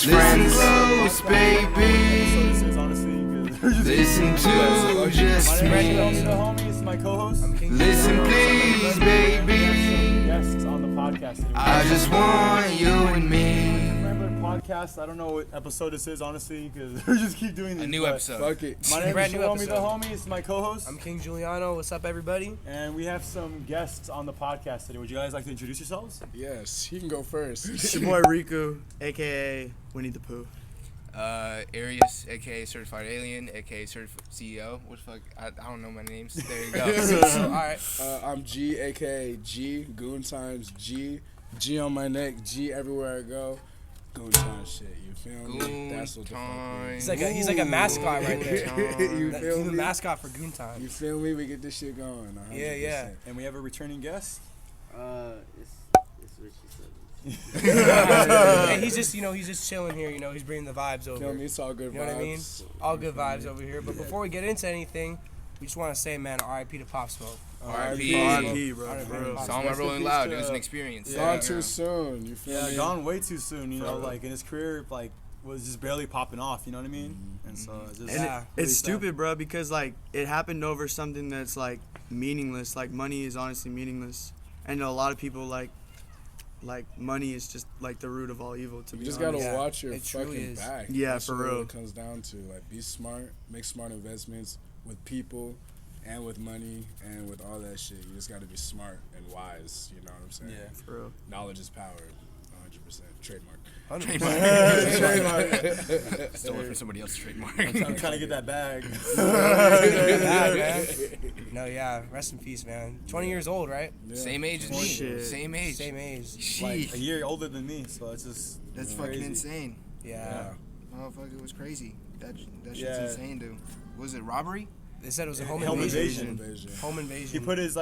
Listen close, baby. Listen to just me. My co-host. Listen, please, baby. Guests on the podcast. I just want you and me. Remember podcast? I don't know what episode this is, honestly, because we just keep doing this. A new episode. Fuck it. My name is Brand new Show Me the episode. Homie. It's my co-host. I'm King Giuliano. What's up, everybody? And we have some guests on the podcast today. Would you guys like to introduce yourselves? Yes, he can go first. It's your boy Riku, aka Winnie the Pooh. Arius, aka Certified Alien, aka Certified CEO. What the fuck? I don't know my names. There you go. So, all right. I'm G, aka G, Goon Times G, G on my neck, G everywhere I go. Goon Times shit, you feel me? Goon That's what the fuck it is. He's like a mascot right there. You He's feel the me? mascot for Goon Times. You feel me? We get this shit going. 100%. Yeah. And we have a returning guest. It's what she said. And he's just chilling here. He's bringing the vibes Feel over. me? It's all good You know vibes. what I mean? All good vibes over here. But before we get into anything, we just want to say, man, R.I.P. to Pop Smoke. R.I.P. R.I.P., bro. R.I.P. For real. Pop Saw Smoke. my Rolling Loud. It was an experience. Gone too soon. You feel Yeah, me? gone way too soon. You know, Forever. like in his career, like was just barely popping off. You know what I mean? And so it's just And Yeah. it's sad. stupid, bro, because like it happened over something that's like meaningless. Like money is honestly meaningless, and a lot of people like money is just like the root of all evil. To You be just honest. gotta Yeah, watch your it truly fucking is. back. Yeah, That's for what real. It comes down to like be smart, make smart investments with people, and with money, and with all that shit. You just gotta be smart and wise. You know what I'm saying? Yeah. For real. Knowledge is power. 100%. Trademark. Stole it from somebody else's trademark. I'm trying to get that bag. Yeah, man. No, yeah. Rest in peace, man. 20 years old, right? Yeah. Same age as me. Shit. Same age. Same age. Like a Sheesh. year older than me, so it's just That's crazy. fucking insane. Yeah. Motherfucker was crazy. That shit's Yeah. insane, dude. Was it robbery? They said it was a Home home invasion. invasion. Home invasion. He put his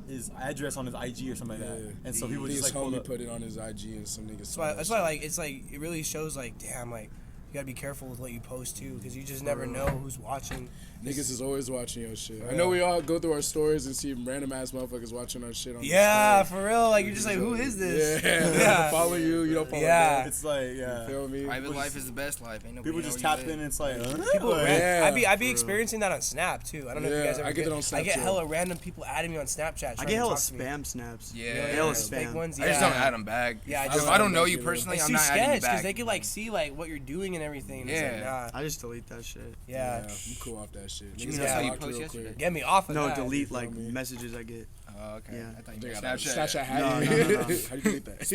his address on his IG or something like that, and so people His just like pulled homie up. put it on his IG and some niggas. That's why like it's like it really shows like damn like you gotta be careful with what you post too because you just never know who's watching. Niggas is always watching your shit. I know we all go through our stories and see random ass motherfuckers watching our shit on Yeah, the story. for real. Like you're just like, who is this? Yeah. Yeah. Follow you, you don't follow Yeah. them. It's like You feel me? Private life is the best life. Ain't nobody people know just where you tapped in live. and it's like, People, like, Yeah, I'd be experiencing that on Snap too. I don't know if you Yeah, guys ever I get it on I get Snapchat. hella random people adding me on Snapchat. I trying get to hella talk to me. spam snaps. Yeah. Hella Fake spam. ones. I just yeah. don't add them back. Yeah, I if just I don't don't know do you it. personally, It's I'm too not adding you sketch because back. they could like see like what you're doing and everything. It's like, Yeah. nah. I just delete that shit. Yeah. I'm cool off that shit. You Niggas know get how you blocked post real yesterday? quick. Get me off of No, that. delete feel like me? messages I get. Oh, okay. Yeah. I thought you They meant got Snapchat. Snapchat. How No, do no, you no, no. how do you delete that?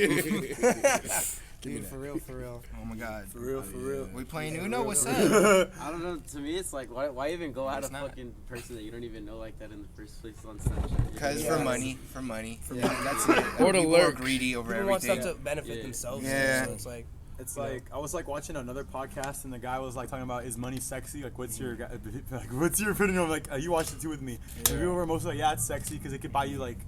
Give me Dude, that. for real. Oh my god. for real. We playing Uno? What's up? I don't know. To me, it's like, why even go at It's a not. fucking person that you don't even know like that in the first place on Snapchat? Because Yeah. for money. Yeah. That's it. Or to People are lurk. greedy over People want everything. stuff to benefit Yeah. themselves. Yeah. So it's like, It's like I was like watching another podcast and the guy was like talking about is money sexy? Like what's your opinion on like you watched it too with me? And people were mostly like yeah it's sexy because it could buy you like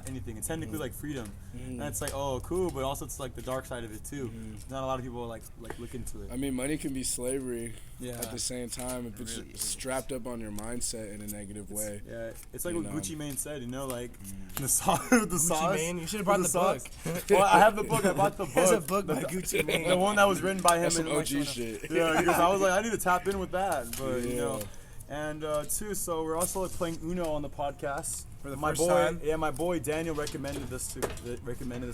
anything. It's technically like freedom, and it's like oh cool, but also it's like the dark side of it too. Not a lot of people like look into it. I mean, money can be slavery Yeah. at the same time if it's really is. strapped up on your mindset in a negative way. Yeah, it's like You what know. Gucci Mane said, you know, like the sauce. The sauce. Mane, you should have brought with the book. sauce. Well, I have the book. I bought the book. There's a book by the, Gucci Mane. the one that was written by him. That's some and, like, OG someone- shit. Yeah, because I was like, I need to tap in with that, but you know. Yeah. And too, so we're also playing Uno on the podcast. For the my first boy, time? Yeah, my boy Daniel recommended this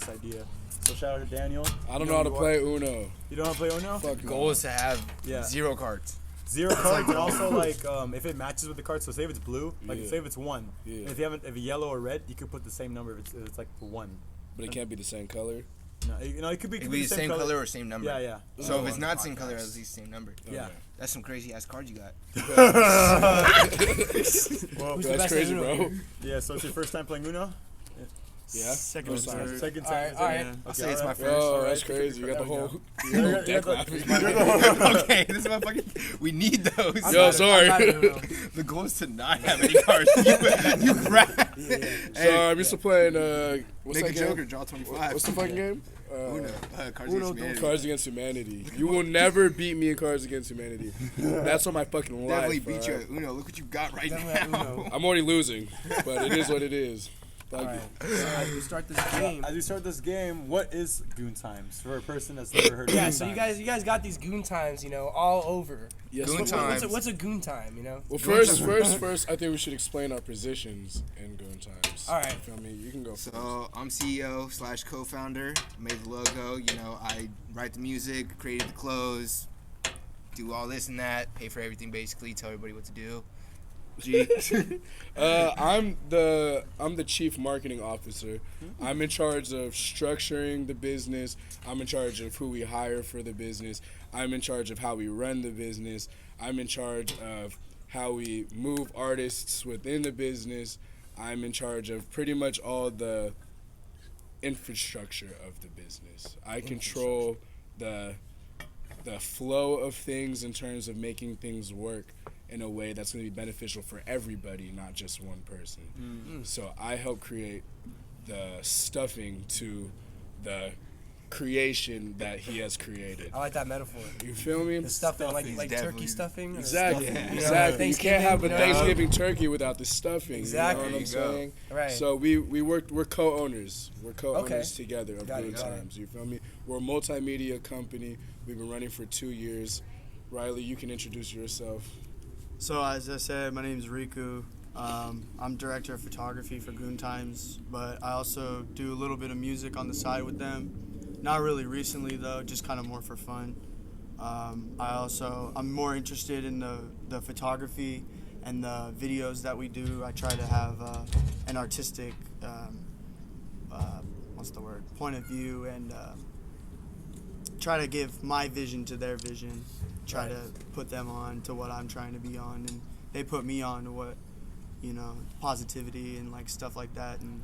idea. So shout out to Daniel. I don't You know how to who play you Uno. are. You don't know how to play Uno? Fuck Goal no. is to have Yeah. 0 cards. 0 cards, and also like if it matches with the card. So say if it's blue, like Yeah. say if it's 1. Yeah. And if you have if yellow or red, you could put the same number. If it's like 1. But it can't be the same color. No, it could be. It could be the same color or same number. Yeah. So if Oh, it's on not the same color, podcast. at least same number. Yeah. That's some crazy ass cards you got. Well, Who's the That's best crazy, at Uno? bro. yeah. So it's your first time playing Uno. Yeah. Second or First time. third. Second All right, time. all right. Yeah. I'll say it's my first. Yo, alright. that's crazy. You got the There we whole You're deck the- laughing. Okay, this motherfucker. We need those. Yo, sorry. The goal is to not have any cards. You crap. So I'm used to playing. What's Make that a game? joker, draw 25. What's the fucking game? Uno. Cards Uno, Against Humanity. Cards Against Humanity. You will never beat me in Cards Against Humanity. That's on my fucking life. Definitely beat you alright? at Uno. Look what you got right Definitely at now. Uno. I'm already losing, but it is what it is. Fuck Alright, it. so as we start this game. As we start this game, what is Goon Times for a person that's never heard of Yeah, Goon so Times? you guys got these Goon Times, all over. Yes, Goon we do. Times. What's a Goon Time, Well, first, I think we should explain our positions in Goon Times. All right. You feel me? You can go first. So I'm CEO/co-founder. Made the logo. I write the music, created the clothes, do all this and that, pay for everything basically, tell everybody what to do. G. I'm the chief marketing officer. I'm in charge of structuring the business. I'm in charge of who we hire for the business. I'm in charge of how we run the business. I'm in charge of how we move artists within the business. I'm in charge of pretty much all the infrastructure of the business. I control the flow of things in terms of making things work in a way that's going to be beneficial for everybody, not just one person. So I help create the stuffing to the creation that he has created. I like that metaphor. You feel me? The stuffing, like Stuffing's turkey definitely- stuffing. or Exactly, stuffing, exactly. You can't have a Thanksgiving, Thanksgiving turkey without the stuffing. Exactly. You know what I'm There you go. saying? Right. So we're co-owners. We're co-owners Okay. together of Got it, Goon got it. Times. You feel me? We're a multimedia company. We've been running for 2 years. Riley, you can introduce yourself. So as I said, my name is Riku. I'm director of photography for Goon Times, but I also do a little bit of music on the side with them. Not really recently though, just kind of more for fun. I'm more interested in the photography and the videos that we do. I try to have an artistic, point of view, and try to give my vision to their vision. Try to put them on to what I'm trying to be on, and they put me on to what, positivity and like stuff like that, and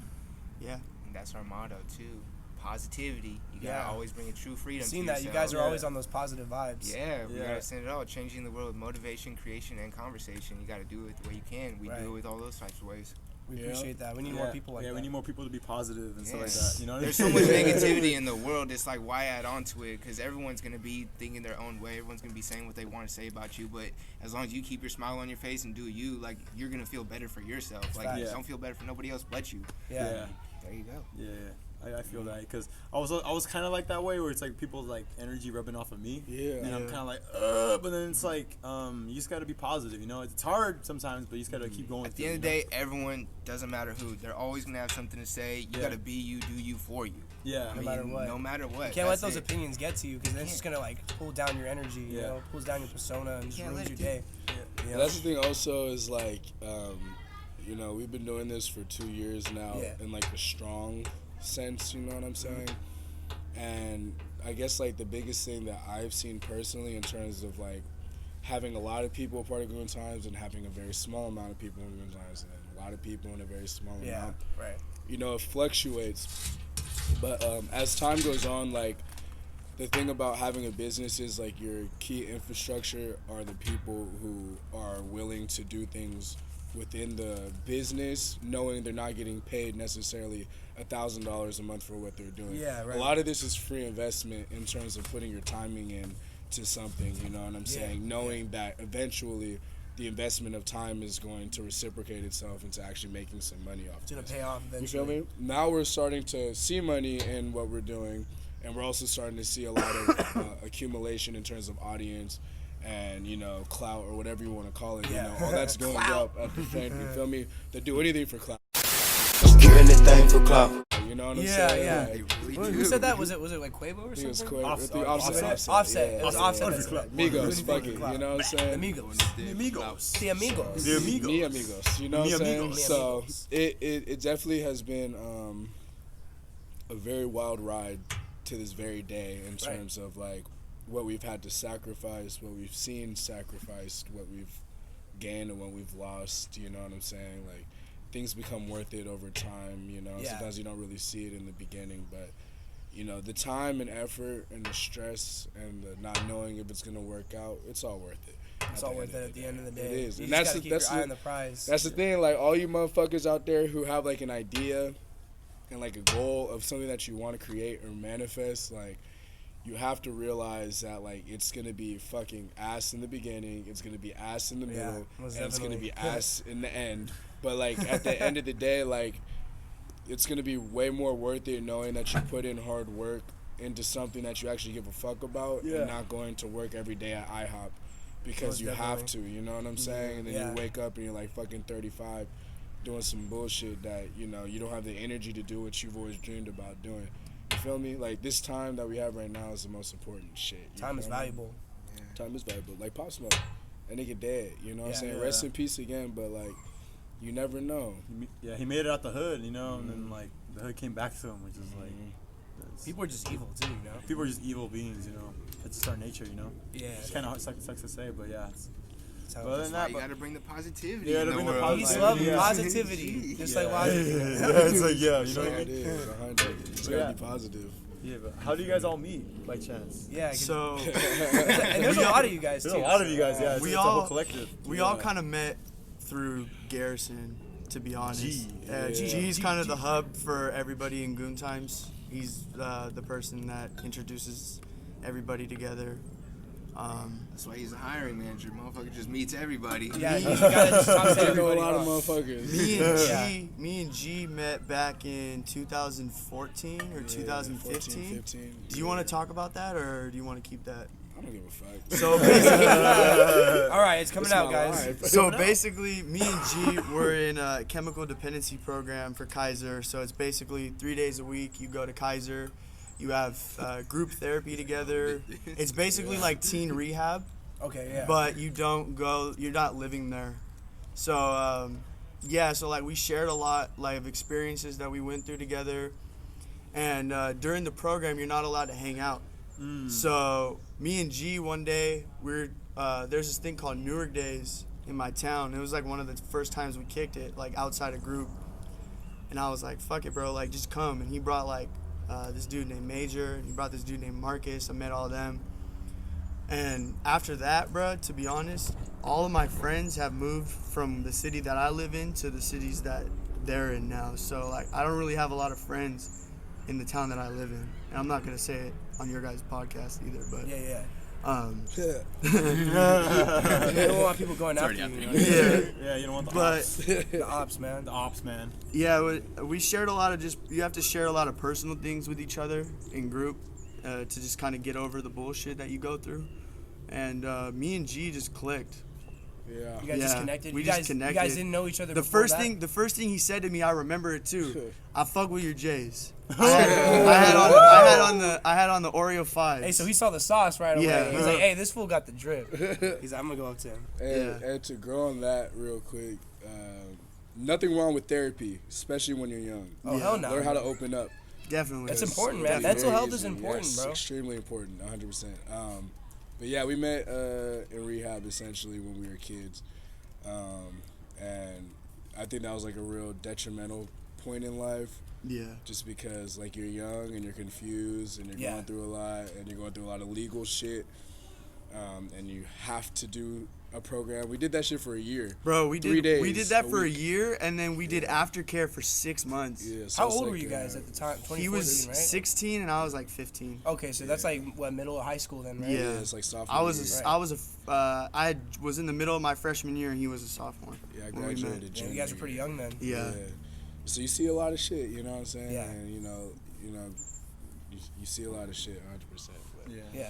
yeah. And that's our motto too. Positivity. You gotta Yeah. always bring a true freedom I've seen to that. yourself. You guys are always on those positive vibes. Yeah, we Yeah. gotta send it all. Changing the world with motivation, creation, and conversation. You gotta do it the way you can. We Right. do it with all those types of ways. We Yeah. appreciate that. We need more people like that. we need more people to be positive and stuff like Yes. that. You know what There's I so mean? much negativity in the world. It's like, why add on to it? Because everyone's going to be thinking their own way. Everyone's going to be saying what they want to say about you. But as long as you keep your smile on your face and do you, like, you're going to feel better for yourself. Like, Facts. don't feel better for nobody else but you. Yeah. There you go. Yeah, I feel that because I was kind of like that way where it's like people's like energy rubbing off of me. Yeah. And I'm Yeah. kind of like, but then it's like, you just got to be positive, It's hard sometimes, but you just got to keep going. At the end of the day, everyone, doesn't matter who, they're always going to have something to say. You Yeah. got to be you, do you, for you. Yeah. No matter what. No matter what. You can't let That's those it. opinions get to you, because then it's just gonna like pull down your energy. Yeah. Pulls down your persona and just can't ruins let your it day. And that's the thing also is like, we've been doing this for 2 years now Yeah. in like a strong sense, you know what I'm saying? And I guess like the biggest thing that I've seen personally in terms of like having a lot of people a part of Goon Times and having a very small amount of people in Goon Times and a lot of people in a very small Yeah. amount, Right. it fluctuates. But as time goes on, like the thing about having a business is like your key infrastructure are the people who are willing to do things within the business, knowing they're not getting paid necessarily $1,000 a month for what they're doing. Yeah, right. A lot of this is free investment in terms of putting your timing in to something, you know what I'm saying? Knowing that eventually the investment of time is going to reciprocate itself into actually making some money off It's of gonna this. pay off You eventually. feel me? Now we're starting to see money in what we're doing, and we're also starting to see a lot of accumulation in terms of audience and clout or whatever you want to call it. Yeah. All that's going up at the same. You feel me? They do anything for clout. Do anything for clout. You know what I'm Yeah, saying? yeah. Like, Who said that? Was it like Quavo or I think it was something? Offset. Offset. Yeah. It was Offset. that said that. Migos, fuck it. You know what I'm saying? Amigos. The amigos. The Amigos. The amigos. Mi amigos. You know what I'm saying? amigos. So it definitely has been a very wild ride to this very day in terms of like what we've had to sacrifice, what we've seen sacrificed, what we've gained and what we've lost. You know what I'm saying? Like things become worth it over time. Yeah. Sometimes you don't really see it in the beginning, but the time and effort and the stress and the not knowing if it's gonna work out, it's all worth it. It's all worth it at the end of the day. It is. You And just that's gotta the- keep that's your eye the- on the prize. That's the thing, like all you motherfuckers out there who have like an idea and like a goal of something that you want to create or manifest, like you have to realize that like it's gonna be fucking ass in the beginning, it's gonna be ass in the middle, most and it's gonna definitely. be ass in the end. But like at the end of the day, like it's gonna be way more worth it knowing that you put in hard work into something that you actually give a fuck about, and not going to work every day at IHOP because Most you have to. You know what I'm saying? And then Yeah. you wake up and you're like fucking 35, doing some bullshit that you don't have the energy to do what you've always dreamed about doing. You feel me? Like this time that we have right now is the most important shit. Time is valuable. Time is valuable. Like Pop Smoke, that nigga dead. You know what I'm Yeah. saying? Rest in peace again. But like, you never know. He made it out the hood, and then like the hood came back to him, which is like People are just evil too, people are just evil beings, It's just our nature, Yeah. It's kind of sucks to say, but yeah. So But other than that, You gotta bring the positivity. Yeah, in to the bring the world. peace, positivity. love, Yeah. positivity. Just like why. it's like That's all it is. 100. It's gotta be positive. Yeah, but how do you guys all meet by chance? Yeah. 'cause- So and there's a lot of you guys too. There's a lot of you guys, yeah. It's, We it's a all- whole collective. we all kind of met through Garrison, to be honest. G. G's kind of the hub for everybody in Goon Times. He's the person that introduces everybody together. That's why he's a hiring manager. Motherfucker just meets everybody. Yeah, you gotta just talk to I know a everybody. lot of off. motherfuckers. Me and G met back in 2014 or 2015. 15. Do you want to talk about that, or do you want to keep that? I don't give a fuck. So basically, All right, it's coming It's out, my guys. life. so basically, me and G were in a chemical dependency program for Kaiser. So it's basically 3 days a week. You go to Kaiser, you have group therapy together. It's basically like teen rehab, Okay, yeah. but you don't go. You're not living there. So so like we shared a lot like of experiences that we went through together, and during the program, you're not allowed to hang out. So me and G one day there's this thing called Newark Days in my town. It was like one of the first times we kicked it like outside a group, and I was like, fuck it, bro, like just come. And he brought like this dude named Major, and he brought this dude named Marcus. I met all of them, and after that, bro, to be honest, all of my friends have moved from the city that I live in to the cities that they're in now. So like I don't really have a lot of friends in the town that I live in, and I'm not gonna say it on your guys' podcast either, but yeah. yeah. You don't want people going after you. Yeah, you don't want the But ops. The ops, man. The ops, man. yeah, we shared a lot of you have to share a lot of personal things with each other in group to just kind of get over the bullshit that you go through. And me and G just clicked. Yeah. You guys just connected. we You just guys, connected. You guys didn't know each other. The before first that? thing he said to me, I remember it too. I fuck with your J's. I had on the Oreo 5s. Hey, so he saw the sauce right away. Yeah. He's like, hey, this fool got the drip. He's like, I'm gonna go up to him. And to grow on that real quick, nothing wrong with therapy, especially when you're young. Oh, hell no. Learn how to open up. Definitely. That's It's important, man. very Mental health is easy. important, Yes, bro. Extremely important, 100%. But yeah, we met in rehab essentially when we were kids. And I think that was like a real detrimental point in life. Yeah. Just because like you're young and you're confused and you're Yeah. going through a lot and you're going through a lot of legal shit. And you have to do a program. We did that shit for a year. Bro, we 3 did days, that a for a week. year, and then we did aftercare for 6 months. Yeah, so How it's old like, were you guys at the time? 2014, He was right? 16 and I was like 15. Okay, so that's like what, middle of high school then, right? Yeah. Yeah, it's like sophomore I year. was in the middle of my freshman year and he was a sophomore. Yeah, I when we met. graduated Yeah, junior you guys are pretty year. young then. Yeah. So you see a lot of shit, you know what I'm saying? Yeah. And you see a lot of shit, 100%. But Yeah.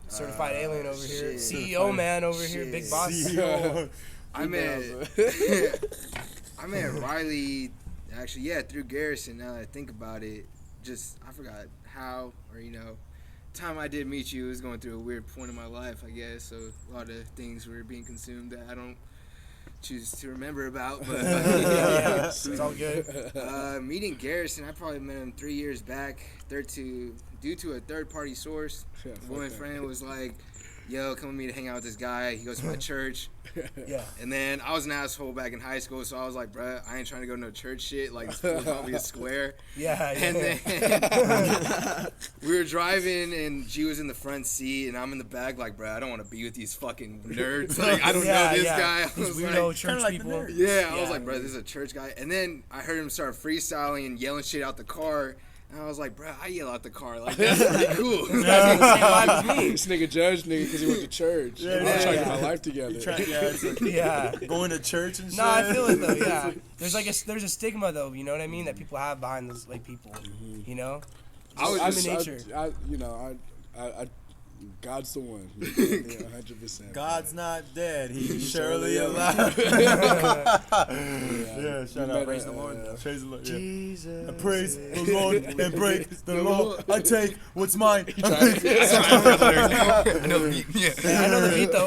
Certified alien over here. shit. CEO man over here. Big boss. I met Riley, actually, through Garrison. Now that I think about it, I forgot how, or time I did meet you was going through a weird point in my life, I guess. So a lot of things were being consumed that I don't choose to remember about. But Yeah, it's all good. meeting Garrison, I probably met him 3 years back. Due to a third-party source. Yeah, A woman friend was like, yo, come with me to hang out with this guy. He goes to my church. Yeah. And then I was an asshole back in high school, so I was like, bruh, I ain't trying to go to no church shit. Like, this fool's probably a square. Yeah. And then we were driving, and G was in the front seat, and I'm in the back, like, bruh, I don't want to be with these fucking nerds. Like, I don't know this guy. I These was weirdo like, church like the people. nerds. yeah, I was Yeah. like, bruh, this is a church guy. And then I heard him start freestyling and yelling shit out the car. And I was like, bro, I yell out the car. Like, that's pretty cool. This guy's got the same vibe as me. This nigga judged nigga because he went to church. Yeah, I'm yeah, trying to yeah. get my life together. It's like, Yeah. going to church and shit. No, I feel it though. Yeah, there's there's a stigma though. You know what I mean? That people have behind those like people. You know, human nature. God's the one. Yeah, 100%. God's not dead. He's surely alive. Yeah, shout out. Praise the Lord. Praise the Lord. Yeah. Jesus. I praise the Lord and break the law. I take what's mine. I know the beat. Yeah. I know the beat though.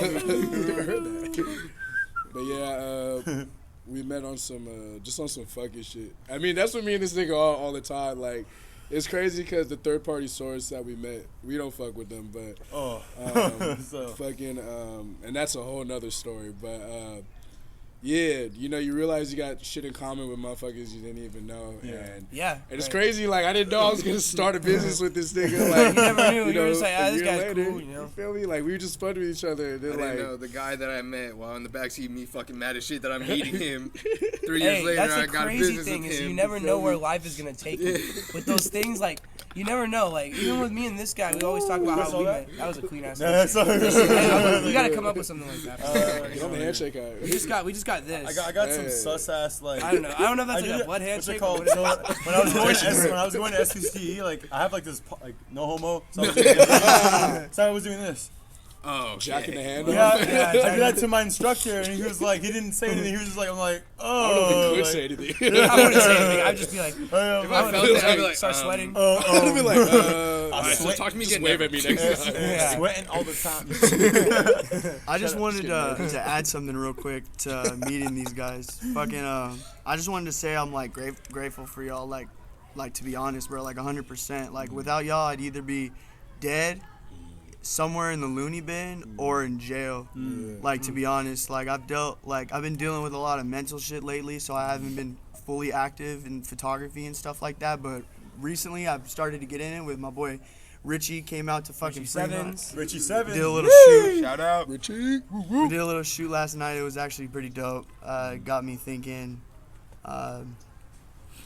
Never heard that. But yeah, we met on some just on some fucking shit. I mean, that's what me and this nigga all the time. Like, it's crazy because the third party source that we met, we don't fuck with them, but fucking and that's a whole nother story. But yeah, you know, you realize you got shit in common with motherfuckers you didn't even know. And it's crazy. Like, I didn't know I was gonna start a business with this nigga. Like, You never knew. You were just like, a this year guy's later, cool. You know. feel me? Like, we were just fun with each other. And I then, didn't like, know the guy that I met while in the backseat, me fucking mad as shit that I'm meeting him. 3 years Hey, later, that's I the got a crazy business thing with is him. you never feel know me? where life is gonna take you. With those things, like you never know. Like even with me and this guy, we always talk about how we met. That was a clean ass. Yeah, sorry. We gotta come up with something like that. get on the handshake out. We just got this. I got some sus ass like. I don't know if that's like a blood What's it handshake. called? Or what So it is. when I was going to SCCE, like I have like this like no homo. So I was doing this. Oh, Jacking the shit. handle. Yeah, I did that to my instructor, and he was like, he didn't say anything. He was just like, I'm like, I don't know if oh. he could like, say anything. I wouldn't say anything. I'd just be like, If oh, I I felt would it, I'd be like, start sweating. I'd be like, alright, so sweat- talk to me just again. wave Wave at at me next time. Yeah. sweating all the time. I just wanted to add something real quick to meeting these guys. Fucking, I just wanted to say I'm like grateful for y'all. Like to be honest, bro, like 100%. Like without y'all, I'd either be dead, somewhere in the loony bin, or in jail. Like to be honest, like I've been dealing with a lot of mental shit lately, so I haven't been fully active in photography and stuff like that. But recently, I've started to get in it with my boy. Richie came out to fucking Fremont. Richie Sevens. Did a little shoot. Shout out. Richie. We did a little shoot last night. It was actually pretty dope. It got me thinking.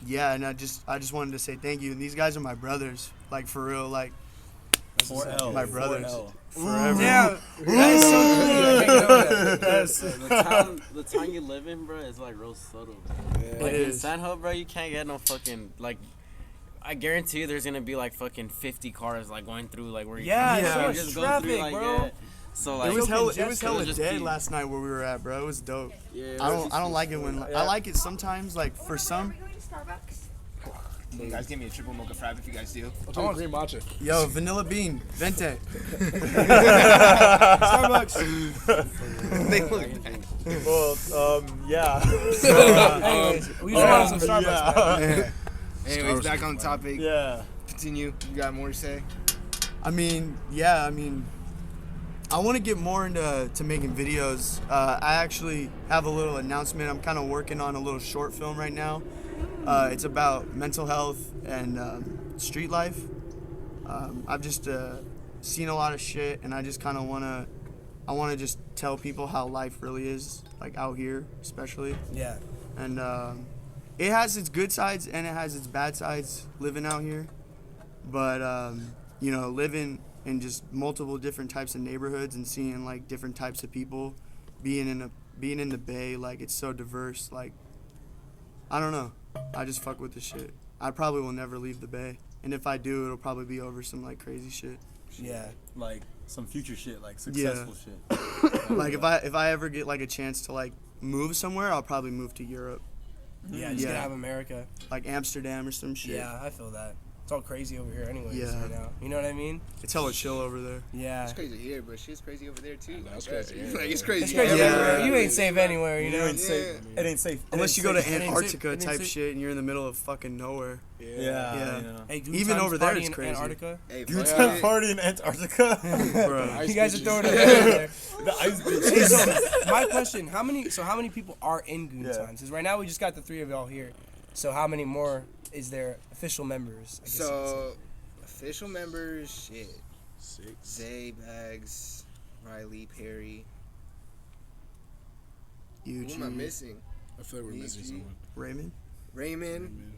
Yeah, and I just wanted to say thank you. And these guys are my brothers, like for real, like 4L. my brothers. 4L. Forever. Yeah, that is so clean. The town you live in, bro, is like real subtle. It Like in is. San Ho, bro, you can't get no fucking like. I guarantee you, there's gonna be like fucking 50 cars like going through like where you. Yeah, can, so you much just traffic, like, bro. Yeah. So like It was hella congested. just dead last night where we were at, bro. It was dope. Yeah, I don't like it when I like it sometimes. Like for some, You guys give me a triple mocha frap if you guys do. I'll take a green matcha. yo, vanilla bean, vente. Starbucks. They look bad. Well, yeah. Anyways, we just wanted some Starbucks. man. Anyways, back on topic. Yeah. Continue. You got more to say? I mean, yeah, I mean, I want to get more into making videos. I actually have a little announcement. I'm kind of working on a little short film right now. It's about mental health and street life. I've just seen a lot of shit, and I just kind of want to just tell people how life really is, like out here, especially. Yeah. And it has its good sides and it has its bad sides living out here. But you know, living in just multiple different types of neighborhoods and seeing like different types of people, being in the Bay, like it's so diverse. Like I don't know, I just fuck with the shit. I probably will never leave the Bay, and if I do, it'll probably be over some like crazy shit. Yeah. Like some future shit, like successful shit. Like if I ever get like a chance to like move somewhere, I'll probably move to Europe, Yeah, just Yeah. gonna have America. like Amsterdam or some shit. Yeah, I feel that. It's all crazy over here anyways Yeah. right now. You know what I mean? It's hella chill over there. Yeah. It's crazy here, but shit's crazy over there too. That's Like, crazy. Like, it's crazy. It's crazy Yeah. everywhere. You ain't safe anywhere, you know? ain't safe. It ain't safe. It Unless ain't you go to safe. It ain't Antarctica safe. It ain't type safe. shit and you're in the middle of fucking nowhere. Yeah. Yeah. Yeah. Hey, Goon Even Times over there, party it's in crazy. Antarctica. Hey, Goon fuck Time it. party in Antarctica. Bruh. Ice You guys are bitches. throwing it over there. The ice Hey, bitch. so my question: how many people are in Goon Yeah. Times? Because right now we just got the three of y'all here. So how many more is there official members? I guess you could say. So, official members, shit. 6. Zay, Bags, Riley, Perry. Who am I Eugene, missing? I feel like we're missing EG. someone. Raymond. Raymond.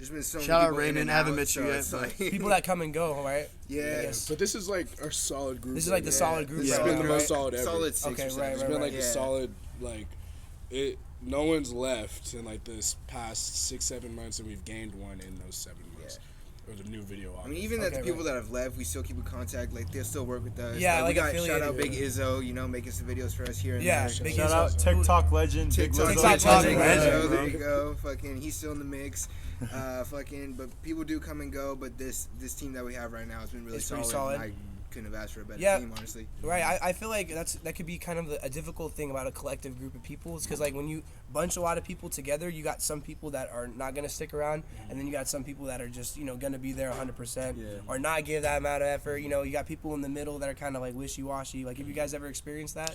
there's been so Shout many out people in Raymond. and I haven't out, met you so yet, it's but- like- People that come and go, right? Yeah. Yes. But this is like our solid group. This is like the solid group This It's right been now. the most solid ever. Solid 6 Okay, or 7. right, It's right, been like yeah. the solid, like, it. No one's left in like this past 6-7 months, and we've gained one in those 7 months. Or the new video. I mean, even Okay, that the people right. that have left, we still keep in contact. Like, they'll still work with us. Yeah, we like got affiliated. shout out Big Izzo, you know, making some videos for us here and Yeah, there. Big Shout Izzo. out TikTok legend, Big TikTok, Lizzo. TikTok legend, legend, there you go. Fucking, he's still in the mix. But people do come and go. But this team that we have right now has been really It's pretty solid. solid. I couldn't have asked for a better Yeah. team, honestly. Right, I feel like that could be kind of a difficult thing about a collective group of people, because like when you bunch a lot of people together, you got some people that are not gonna stick around, and then you got some people that are just gonna be there 100%, or not give that amount of effort. You got people in the middle that are kind of like wishy-washy. Like, have you guys ever experienced that?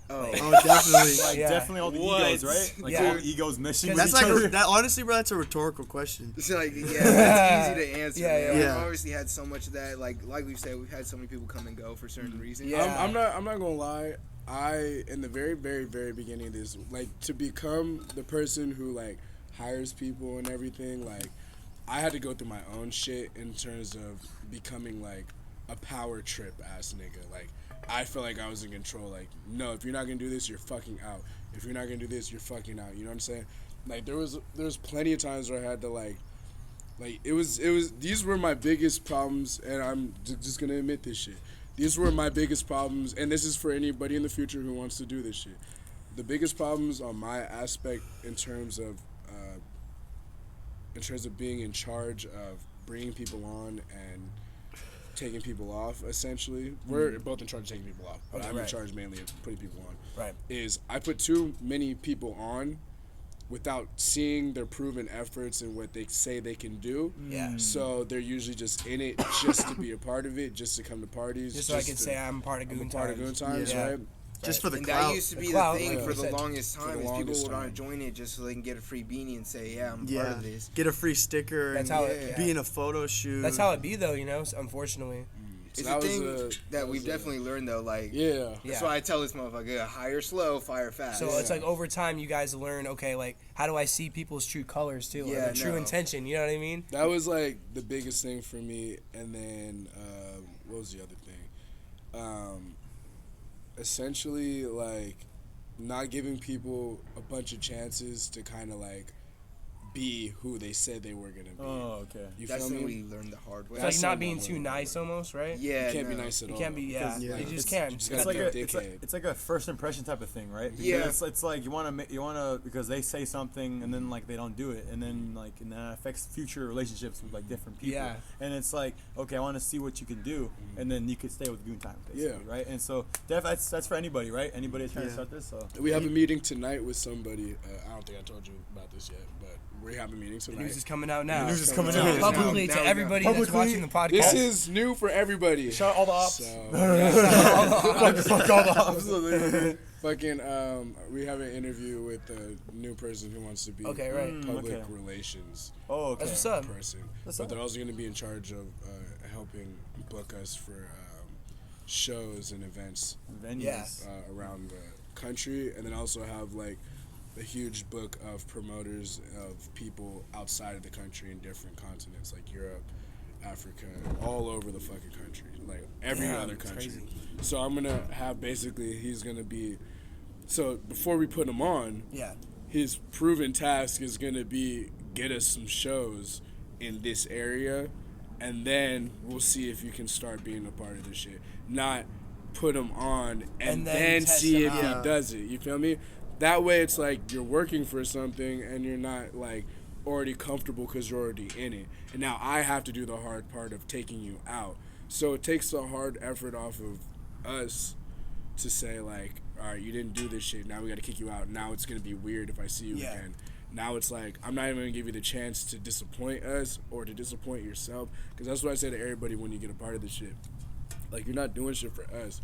Oh, definitely. Like, Yeah. definitely all the egos, right? Like, Yeah. all egos meshing with That's each like other. that. Honestly, bro, that's a rhetorical question. it's like, yeah, it's easy to answer. Yeah, man. yeah. We've Yeah. obviously had so much of that. Like we've said, we've had so many people come and go for certain reasons. Yeah. I'm not gonna lie. I in the very very beginning of this, like, to become the person who like hires people and everything, like, I had to go through my own shit in terms of becoming like a power trip ass nigga. Like, I felt like I was in control. Like, no, if you're not gonna do this, you're fucking out. If you're not gonna do this, you're fucking out. You know what I'm saying? Like, there was plenty of times where I had to like it was these were my biggest problems, and I'm just gonna admit this shit. These were my biggest problems, and this is for anybody in the future who wants to do this shit. The biggest problems on my aspect in terms of being in charge of bringing people on and taking people off, essentially. We're both in charge of taking people off, but Okay, I'm in right. charge mainly of putting people on. Right. Is I put too many people on without seeing their proven efforts and what they say they can do. Yeah. So they're usually just in it just to be a part of it, just to come to parties. Just so I can say I'm part of Goon part of Goon Times. Times, Yeah. right? Just for the And clout. that used to be the clout, thing like for you the said. longest time. the Is people longest would want to time. join it just so they can get a free beanie and say, "Yeah, I'm part Yeah, of this." get a free sticker. That's and how it- be in a photo shoot. That's how it be though, unfortunately. It's that a was thing a- that we've definitely learned though. Like, Yeah. that's Yeah. why I tell this motherfucker, hire slow, fire fast. So it's like over time you guys learn, okay, like how do I see people's true colors too, or Yeah, their true no. intention, you know what I mean? That was like the biggest thing for me. And then what was the other thing? Essentially, like, not giving people a bunch of chances to kind of like be who they said they were gonna be. Oh, okay. You that's feel something me? we learned the hard way. It's like That's not something being I too learned. nice almost, right? Yeah, You can't be no. nice at You all. can't be, yeah. Yeah. You just It's- can't. Just It's gotta like be a dickhead. it's like a first impression type of thing, right? Because Yeah. it's like you want to because they say something and then like they don't do it, and then that affects future relationships with like different people. Yeah. And it's like, okay, I want to see what you can do, and then you could stay with Goon Time, basically, Yeah. right? And so that's for anybody, right? Anybody that's trying to Yeah. start this. So We have a meeting tonight with somebody. I don't think I told you about this yet, but we have a meeting The tonight. news is coming out now. news is coming out. Publicly Now to we know. everybody that's Publicly, watching the podcast. This is new for everybody. shout out all the ops. So, Fuck all the ops. fucking, we have an interview with a new person who wants to be Okay, right. public Okay. relations Oh, okay. That's what's up. person. What's But up? they're also going to be in charge of helping book us for shows and events Venues. Yeah. around the country, and then also have like a huge book of promoters of people outside of the country in different continents like Europe, Africa, all over the fucking country, like every Damn, other it's country. crazy. So I'm gonna have he's gonna be, so before we put him on, Yeah. his proven task is gonna be get us some shows in this area, and then we'll see if you can start being a part of this shit. Not put him on and then then test see him if out. he does it. You feel me? That way, it's like you're working for something and you're not like already comfortable because you're already in it. And now I have to do the hard part of taking you out. So it takes a hard effort off of us to say like, all right, you didn't do this shit. Now we got to kick you out. Now it's gonna be weird if I see you Yeah. again. Now it's like I'm not even gonna give you the chance to disappoint us or to disappoint yourself, because that's what I say to everybody when you get a part of this shit. Like, you're not doing shit for us.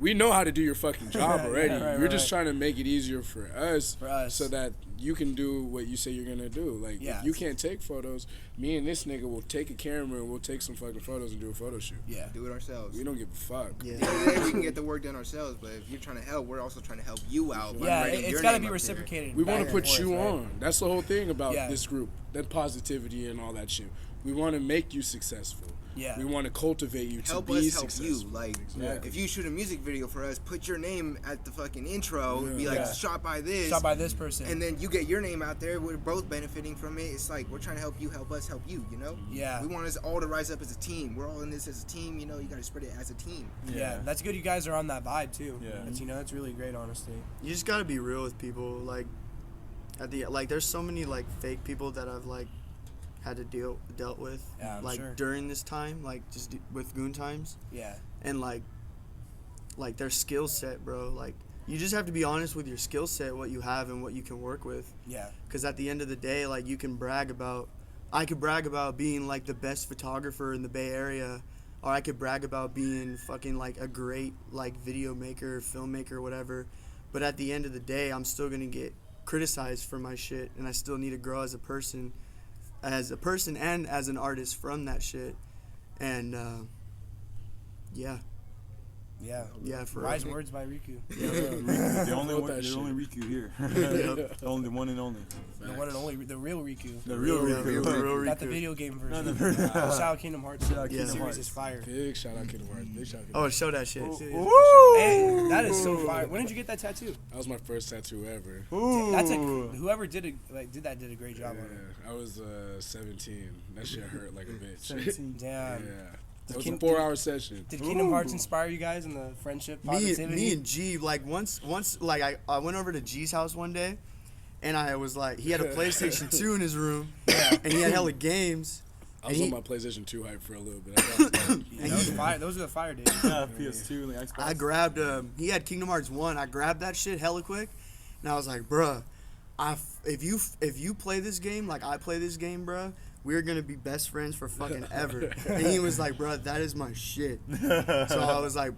we know how to do your fucking job already. right, You're just right. trying to make it easier for us, us. so that you can do what you say you're gonna do. Like, Yeah. if you can't take photos, me and this nigga will take a camera and we'll take some fucking photos and do a photo shoot. Yeah. Do it ourselves. We don't give a fuck. Yeah. Yeah, we can get the work done ourselves, but if you're trying to help, we're also trying to help you out. by Yeah, writing it's your got to name be up there. reciprocated. We want back to and put you forth, right? on. That's the whole thing about Yeah. this group. That positivity and all that shit. We want to make you successful. Yeah. We want to cultivate you Help to be us help successful. you. Like, Exactly. if you shoot a music video for us, put your name at the fucking intro. Be like, Yeah. shot by this. Shot by this person. And then you get your name out there. We're both benefiting from it. It's like we're trying to help you, help us, help you. You know? Yeah. We want us all to rise up as a team. We're all in this as a team. You know, you got to spread it as a team. yeah, that's good. You guys are on that vibe too. Yeah. That's, that's really great, honestly. You just gotta be real with people. Like, there's so many like fake people that I've like had to dealt with. Yeah, I'm like sure. during this time, like just with Goon Times, Yeah. and like their skill set, bro. Like, you just have to be honest with your skill set, what you have and what you can work with. Yeah. Because at the end of the day, like, you can I could brag about being like the best photographer in the Bay Area, or I could brag about being fucking like a great like video maker, filmmaker, whatever. But at the end of the day, I'm still gonna get criticized for my shit, and I still need to grow as a person and as an artist from that shit. And yeah, for Wise real. words by Riku. The only Wrote one, that the shit. only Riku here. The only one and only. The one and only, the real Riku. The real Yeah, Riku. the real Not the Riku. video game version. Not the- Shout out Kingdom Hearts. Kingdom Series Hearts. is fire. Big shout out Kingdom Hearts. Big shout out Kingdom Oh, Hearts. show that shit. Hey, that is so fire. When did you get that tattoo? That was my first tattoo ever. That's whoever did a great job on it. Yeah, I was 17. That shit hurt like a bitch. 17. Yeah. Damn. That was a King- 4-hour session. Did Kingdom Hearts inspire you guys in the friendship positivity? Me and G, like once like I went over to G's house one day, and I was like, he had a PlayStation 2 in his room, and he had hella games. I was And on my PlayStation 2 hype for a little bit. I got Those are the fire days. Yeah, PS2 and the Xbox. I grabbed he had Kingdom Hearts 1. I grabbed that shit hella quick, and I was like, bruh, if you play this game like I play this game, bruh, we're gonna be best friends for fucking ever. And he was like, bruh, that is my shit. So I was like,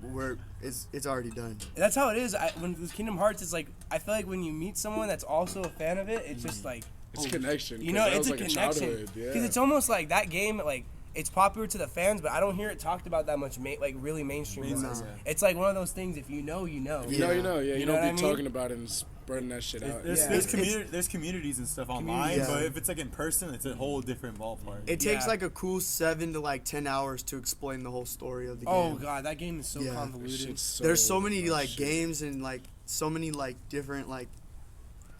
it's already done. That's how it is. When with Kingdom Hearts, it's like I feel like when you meet someone that's also a fan of it, it's just like it's connection. you know, 'cause that it's was a like connection. childhood, Because yeah. it's almost like that game, like it's popular to the fans, but I don't hear it talked about that much, like really mainstream. Nah. It's like one of those things. If you know, you know. You know, yeah. You, You know don't what be I mean? talking about it and spreading that shit out. There's, Yeah. there's communities and stuff online, Yeah. but if it's like in person, it's a whole different ballpark. It takes Yeah. like a cool 7 to like 10 hours to explain the whole story of the game. Oh god, that game is so Yeah. That convoluted. shit's There's so many much like shit. games and like so many like different like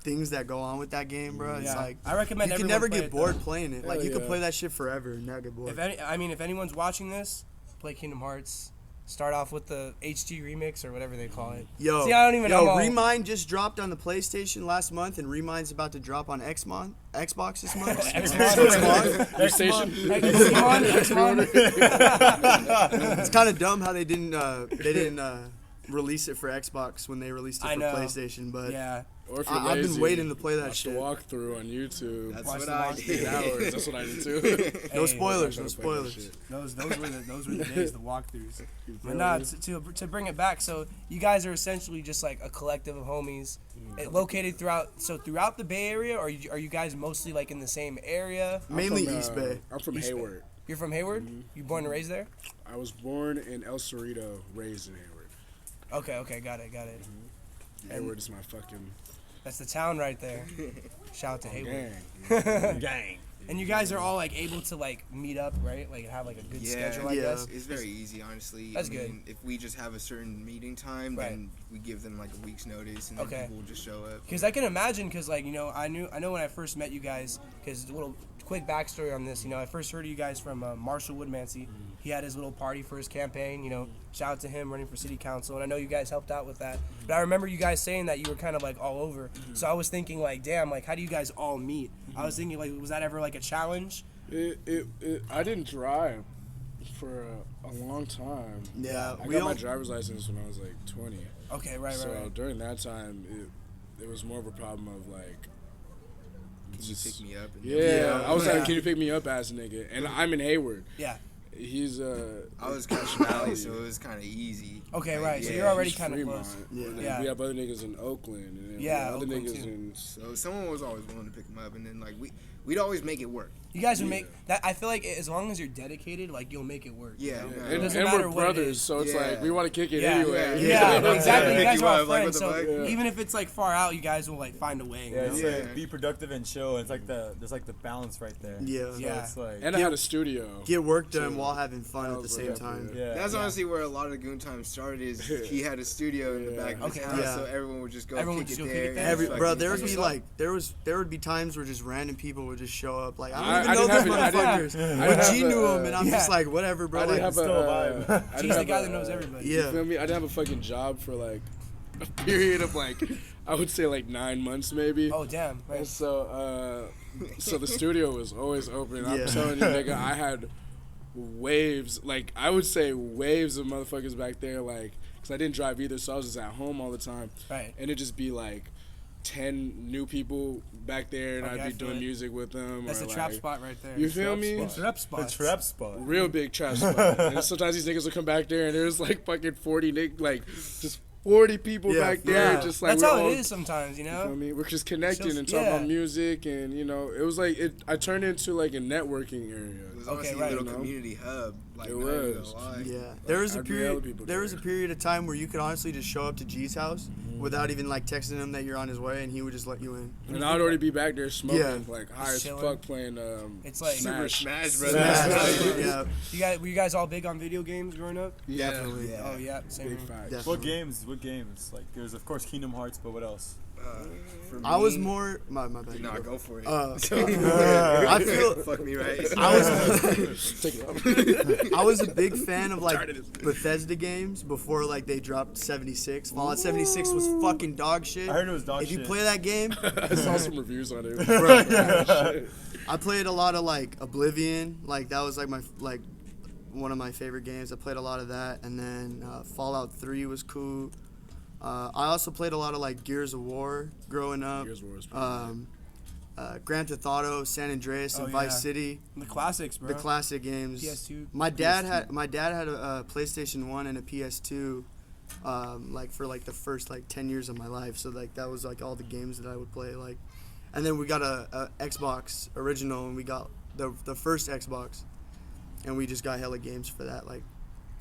things that go on with that game, bro. It's Yeah. like I recommend you can everyone never play get it, bored though. playing it. Hell Like you can yeah. play that shit forever and not get bored. If anyone's watching this, play Kingdom Hearts. Start off with the HD remix or whatever they call it. Yo, See, I don't even know. Remind just dropped on the PlayStation last month, and Remind's about to drop on Xbox this month. It's kind of dumb how they didn't release it for Xbox when they released it I for know. PlayStation, but Yeah. Or if you're I've been lazy, waiting to play that watch shit. the walkthrough on YouTube. That's Watch what the I walkthrough. 8 did. hours. That's what I did too. No Hey, spoilers, I'm no trying to play that spoilers. shit. Those were the days, the walkthroughs. But feel nah, me? to bring it back, so you guys are essentially just like a collective of homies, located throughout the Bay Area, or are you guys mostly like in the same area? Mainly From, East Bay. I'm from East Bay. Hayward. You're from Hayward? You born and raised there? I was born in El Cerrito, raised in Hayward. Okay, got it. Hayward is my fucking That's the town right there. Shout out to Hayward. gang. Gang. And you guys are all like able to like meet up, right? Like have like a good schedule, I Yeah. guess. It's very easy, honestly. That's I mean, if we just have a certain meeting time, Right. then we give them like a week's notice, and then Okay. people will just show up. Because I can imagine, because like I know when I first met you guys, because a little quick backstory on this, I first heard of you guys from Marshall Woodmansey. He had his little party for his campaign. Shout out to him running for city council, and I know you guys helped out with that. But I remember you guys saying that you were kind of like all over. So I was thinking like, damn, like how do you guys all meet? I was thinking like, was that ever like a challenge? I didn't drive for a long time. Yeah, I we got my don't. driver's license when I was like 20. Okay, right. So during that time, it was more of a problem of like. Can you pick me up? And Yeah, Yeah. I was Yeah. like, can you pick me up, ass nigga? And I'm in Hayward. Yeah. He's I was Cache Valley, so it was kind of easy. Okay, Like, right. So yeah, you're already he's kind of Fremont. close. And then Yeah. we have other niggas in Oakland, and then Yeah, other Oakland niggas too. in. So someone was always willing to pick them up, and then like we'd always make it work. You guys would make that. I feel like as long as you're dedicated, like you'll make it work. Yeah, You know? no, It And, doesn't and matter we're what it brothers, is. so it's Yeah. like we want to kick it Yeah. anyway. Yeah, exactly. You Pick guys you are all up, like, what friends, the so fuck? even if it's like far out, you guys will like find a way. You Yeah, know? it's Yeah. like be productive and chill. It's like there's like the balance right there. Yeah. So Yeah. it's like And I had a studio. Get work done So, while having fun that at the was same like time. that, yeah. That's honestly where a lot of Goon Times started. Is he had a studio in the back of his Okay. house, Yeah. so everyone would just go Everyone would kick just it go there. kick it there? and Every fucking- bro, there would That's be what's like there would be times where just random people would just show up. Like I I don't even know didn't these have it- I didn't- motherfuckers, I didn't but have G a, knew them, and I'm just yeah. like whatever, bro. I didn't Like, have still a a. vibe. I He's didn't the have guy a, that knows everybody. You yeah, feel me? I didn't have a fucking job for like a period of like I would say like 9 months maybe. Oh damn! And Right. so the studio was always open. I'm Yeah. telling you, nigga, I had waves, like I would say waves of motherfuckers back there, like, cause I didn't drive either, so I was just at home all the time, Right. and it'd just be like 10 new people back there, and Okay, I I'd be feel doing it. music with them. That's or the trap like, spot right there. You feel me? The trap The spot. trap spot. Real big trap spot. And sometimes these niggas will come back there, and there's like fucking 40 like just 40 people Yeah, back there, Yeah. just like That's we're how all, it is sometimes, you you know. know what I mean? We're just connecting Just- and talking yeah. about music, and you know, it was like I turned into like a networking area. It was Okay, honestly right. a little You know? community hub. Like, It not even was. gonna lie. yeah. There was a I'd be hella period. people There was a there. period of time where you could honestly just show up to G's house without even like texting him that you're on his way, and he would just let you in. And I'd already be back there smoking, Yeah. like high as chilling. fuck, playing It's like- Super Smash. Smash Brothers. Yeah, Were you guys all big on video games growing up? Yeah, definitely. Yeah. Oh yeah, same big here. facts. Definitely. What games? What games? Like there's of course Kingdom Hearts, but what else? For I was me- more my bad. Nah, go for it. I feel Fuck me right. I was Take it off. I was a big fan of like Bethesda games before like they dropped 76. Fallout 76 was fucking dog shit. I heard it was dog If shit. you play that game, I saw some reviews on it. I played a lot of like Oblivion. Like that was like one of my favorite games. I played a lot of that, and then Fallout 3 was cool. I also played a lot of like Gears of War growing up. Gears of War was pretty Grand Theft Auto, San Andreas, and Oh, Vice yeah. City. The classics, bro. The classic games. PS2. My dad had a PlayStation 1 and a PS2, like for like the first like 10 years of my life. So like that was like all the games that I would play. Like, and then we got a Xbox original, and we got the first Xbox, and we just got hella games for that. Like,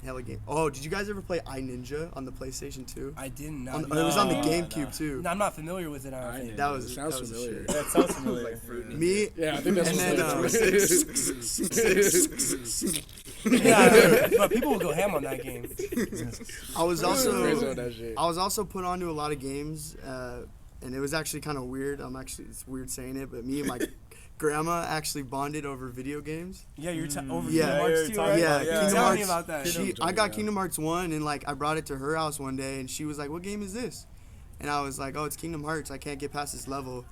hella game. Oh, did you guys ever play iNinja on the PlayStation 2? I didn't know. It was on the No, GameCube no. too. No, I'm not familiar with it. I don't I think. didn't. That was Sounds that was the familiar. shit. Yeah, it sounds familiar. Like fruit ninja. Me, Yeah, I think that's And what then, Yeah, but people will go ham on that game. I was Crazy also on that shit. I was also put onto a lot of games, and it was actually kind of weird. It's weird saying it, but me and my grandma actually bonded over video games. Yeah, you're over Yeah. Kingdom Hearts you're too, talking right? Yeah, about- Kingdom Tell me Hearts. about that. I got Kingdom Hearts 1, and like I brought it to her house one day, and she was like, "What game is this?" And I was like, "Oh, it's Kingdom Hearts. I can't get past this level."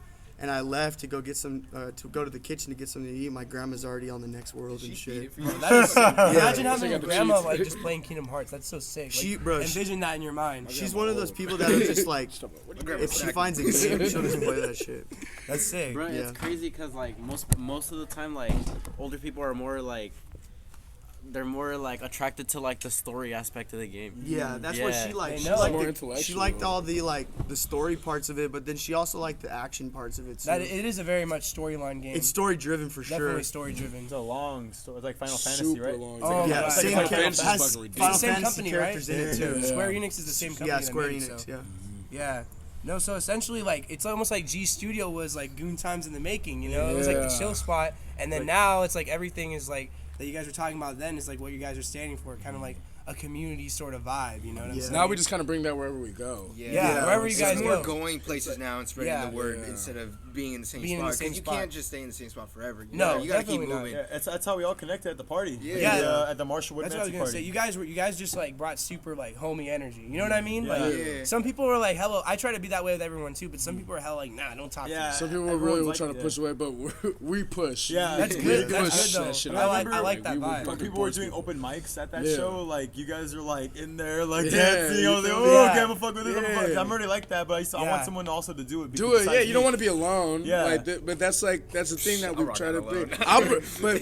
And I left to go get some, to go to the kitchen to get something to eat. My grandma's already on the next world and shit. That is, imagine having Check a out the grandma cheats. like just playing Kingdom Hearts. That's so sick. Like, She- bro, she- envision that in your mind. She's one of those people that are just like, if she finds a game, she'll just play that shit. That's sick. Bro, Yeah. it's crazy because like most of the time, like older people are more like they're more like attracted to like the story aspect of the game. Yeah, that's what Yeah. she liked. They She know. liked, More she intellectual. liked all the like the story parts of it, but then she also liked the action parts of it too. That it is a very much storyline game. It's story driven for definitely sure. story driven. It's a long story. It's like Final Fantasy, Super right? long. Oh, Yeah, my God. same Final character- Fantasy's has fucking ridiculous. Final It's the same Fantasy company, characters right? in it too. Yeah. Square Enix is the same company. Yeah, that Square made it, Enix. so- Yeah. Yeah. No, so essentially, like, it's almost like G Studio was like Goon Times in the making, you know? It was like the Yeah. chill spot, and then now it's like everything is like that you guys were talking about then is like what you guys are standing for, kind of like a community sort of vibe, you know what I'm Yeah. saying? Now we just kind of bring that wherever we go. Yeah, wherever you It's guys more go. going places now and spreading Yeah. the word Yeah. instead of being in the same Being in spot. the same Because you spot. can't just stay in the same spot forever. You No, know, you gotta keep definitely not. moving. Yeah, that's how we all connected at the party. Yeah. At the Marshallwood That's what I was Nancy gonna party. say. You guys just like brought super like homey energy. You know what I mean? Yeah. Like Yeah. some people were like, "Hello." I try to be that way with everyone too, but some people are hella like, "Nah, don't talk Yeah. to Some people Everyone's really were like trying to that. push away, but we push. Yeah. me." That's We good. That's push good though. that shit I out. like that We vibe. fucking When people were push doing people. open mics at that Yeah. show, like you guys are like in there like Yeah, dancing. I was like, you oh, feel me? okay, I'm gonna fuck with this. Yeah. I'm already like that, but I Yeah. want someone also to do it. Do it, yeah. besides You don't me. want to be alone. Yeah. Like, but that's the thing that we rock try out to alone. bring.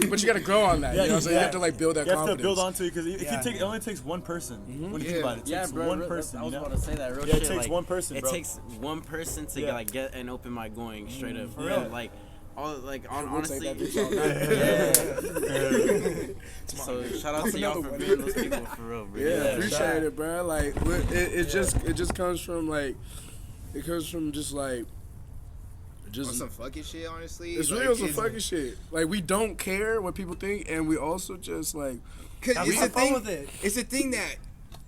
But you gotta grow on that. You know, so you have to like build that You have confidence. to build onto it because Yeah. it only takes one person. When you think Yeah. about it, it Yeah, takes bro. one person. I was you know? about to say that. Real Yeah, it shit, takes like, one person, bro. It takes one person to Yeah. like get an open mic going straight up. real. And, like, all like We'll take honestly. that bitch all night. So shout out to y'all for being those people for real, bro. Yeah, Yeah, appreciate it, bro. Like, it just comes from like, it comes from just like, On just. some fucking shit, honestly. It's like, really on some fucking shit. Like, we don't care what people think, and we also just like. Cause Have it's fun the thing. with it. It's the thing that.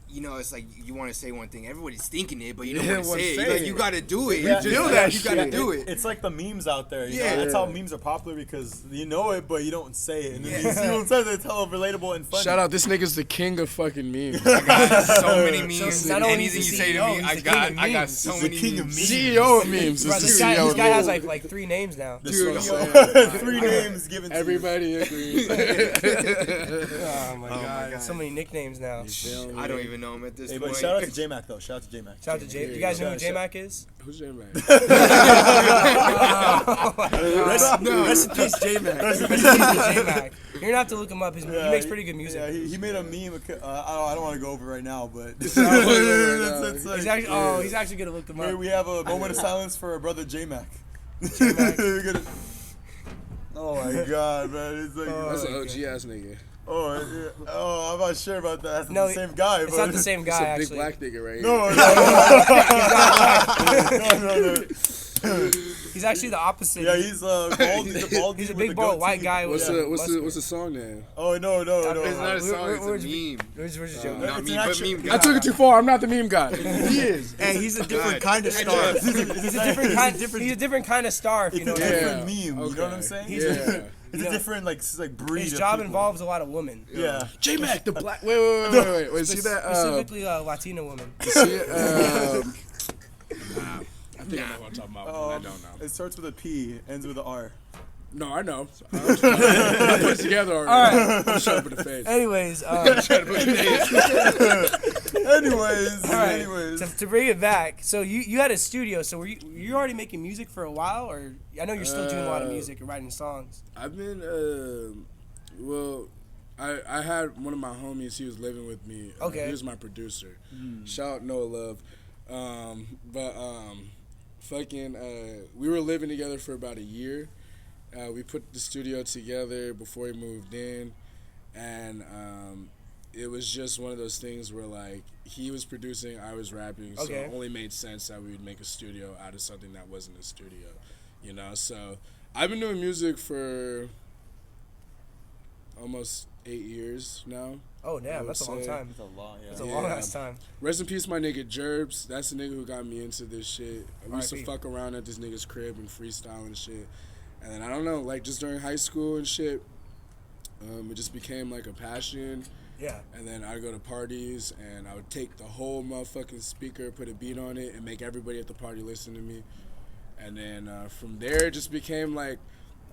You know, it's like you want to say one thing, everybody's thinking it, but you don't Yeah, want to wanna say it. say You, like, it. you gotta do it. Yeah, You just feel like, that you gotta shit. do it. It's like the memes out there. You Yeah. know? That's how Yeah. memes are popular because you know it, but you don't say it. And then you see what says it's hella relatable and funny. Shout out, this nigga's the king of fucking memes. I got so many memes. So not only Anything is you he say to CEO, me, he's I the got king of memes. so He's the many king of memes. memes. CEO of memes. Bro, Is this the guy, CEO this of guy has memes. like 3 names now. Dude, Three names given to you. Everybody agrees. Oh my god, God. so many nicknames now. I don't even know him at this Hey, point. but shout out to J-Mac though. Shout out to J-Mac. Shout out to J. You guys know who J Mac is? Who's your man? Rest in peace, J Mac. Rest in peace, J Mac. You're gonna have to look him up. He makes pretty good music. Yeah, he made a meme. I don't want to go over right now, but It's not like- it's like, He's actually, he's actually gonna look him maybe up. we have a moment of silence for our brother J-Mac. Oh my god, man! It's like, That's an OG ass nigga. I'm not sure about that. That's No, the same guy. It's but not the same It's guy a big actually. black nigga right No. He's actually the opposite. Yeah, he's bald. He's a bald. He's a dude big with bald goatee. white guy here. with What's the song name? Oh no. It's not a song, We're it's a meme. We're just joking. Not It's me, an but actual- meme I guy. took it too far. I'm not the meme guy. He is. Hey, he's a different God. kind of star. He's a different kind. He's a different kind of star. If you It's know a what I mean. different meme. You know Okay. what I'm saying? Yeah. It's a different like breed. His of job people. involves a lot of women, Yeah. J Mac, the black. Wait. See that? specifically Latina women. See it? I think I know what I'm talking about. but I don't know. It starts with a P, ends with an R. No, I know. I put it together already. All right. I'm sharp in the face. Anyways, Anyways. to bring it back, so you had a studio. So were you already making music for a while, or I know you're still doing a lot of music and writing songs. I've been, well, I had one of my homies, he was living with me. Okay. He was my producer. Shout out Noah Love. We were living together for about a year. We put the studio together before he moved in. And it was just one of those things where, like, he was producing, I was rapping. So Okay. it only made sense that we would make a studio out of something that wasn't a studio. You know, so I've been doing music for almost 8 years now. Oh damn, I that's a would long say- time. It's a lot, That's a Yeah. long ass time. Rest in peace, my nigga Jerbs. That's the nigga who got me into this shit. We used to R.I.P. fuck around at this nigga's crib and freestyle and shit. And then I don't know, like just during high school and shit, it just became like a passion. Yeah. And then I'd go to parties and I would take the whole motherfucking speaker, put a beat on it, and make everybody at the party listen to me. And then from there, it just became like,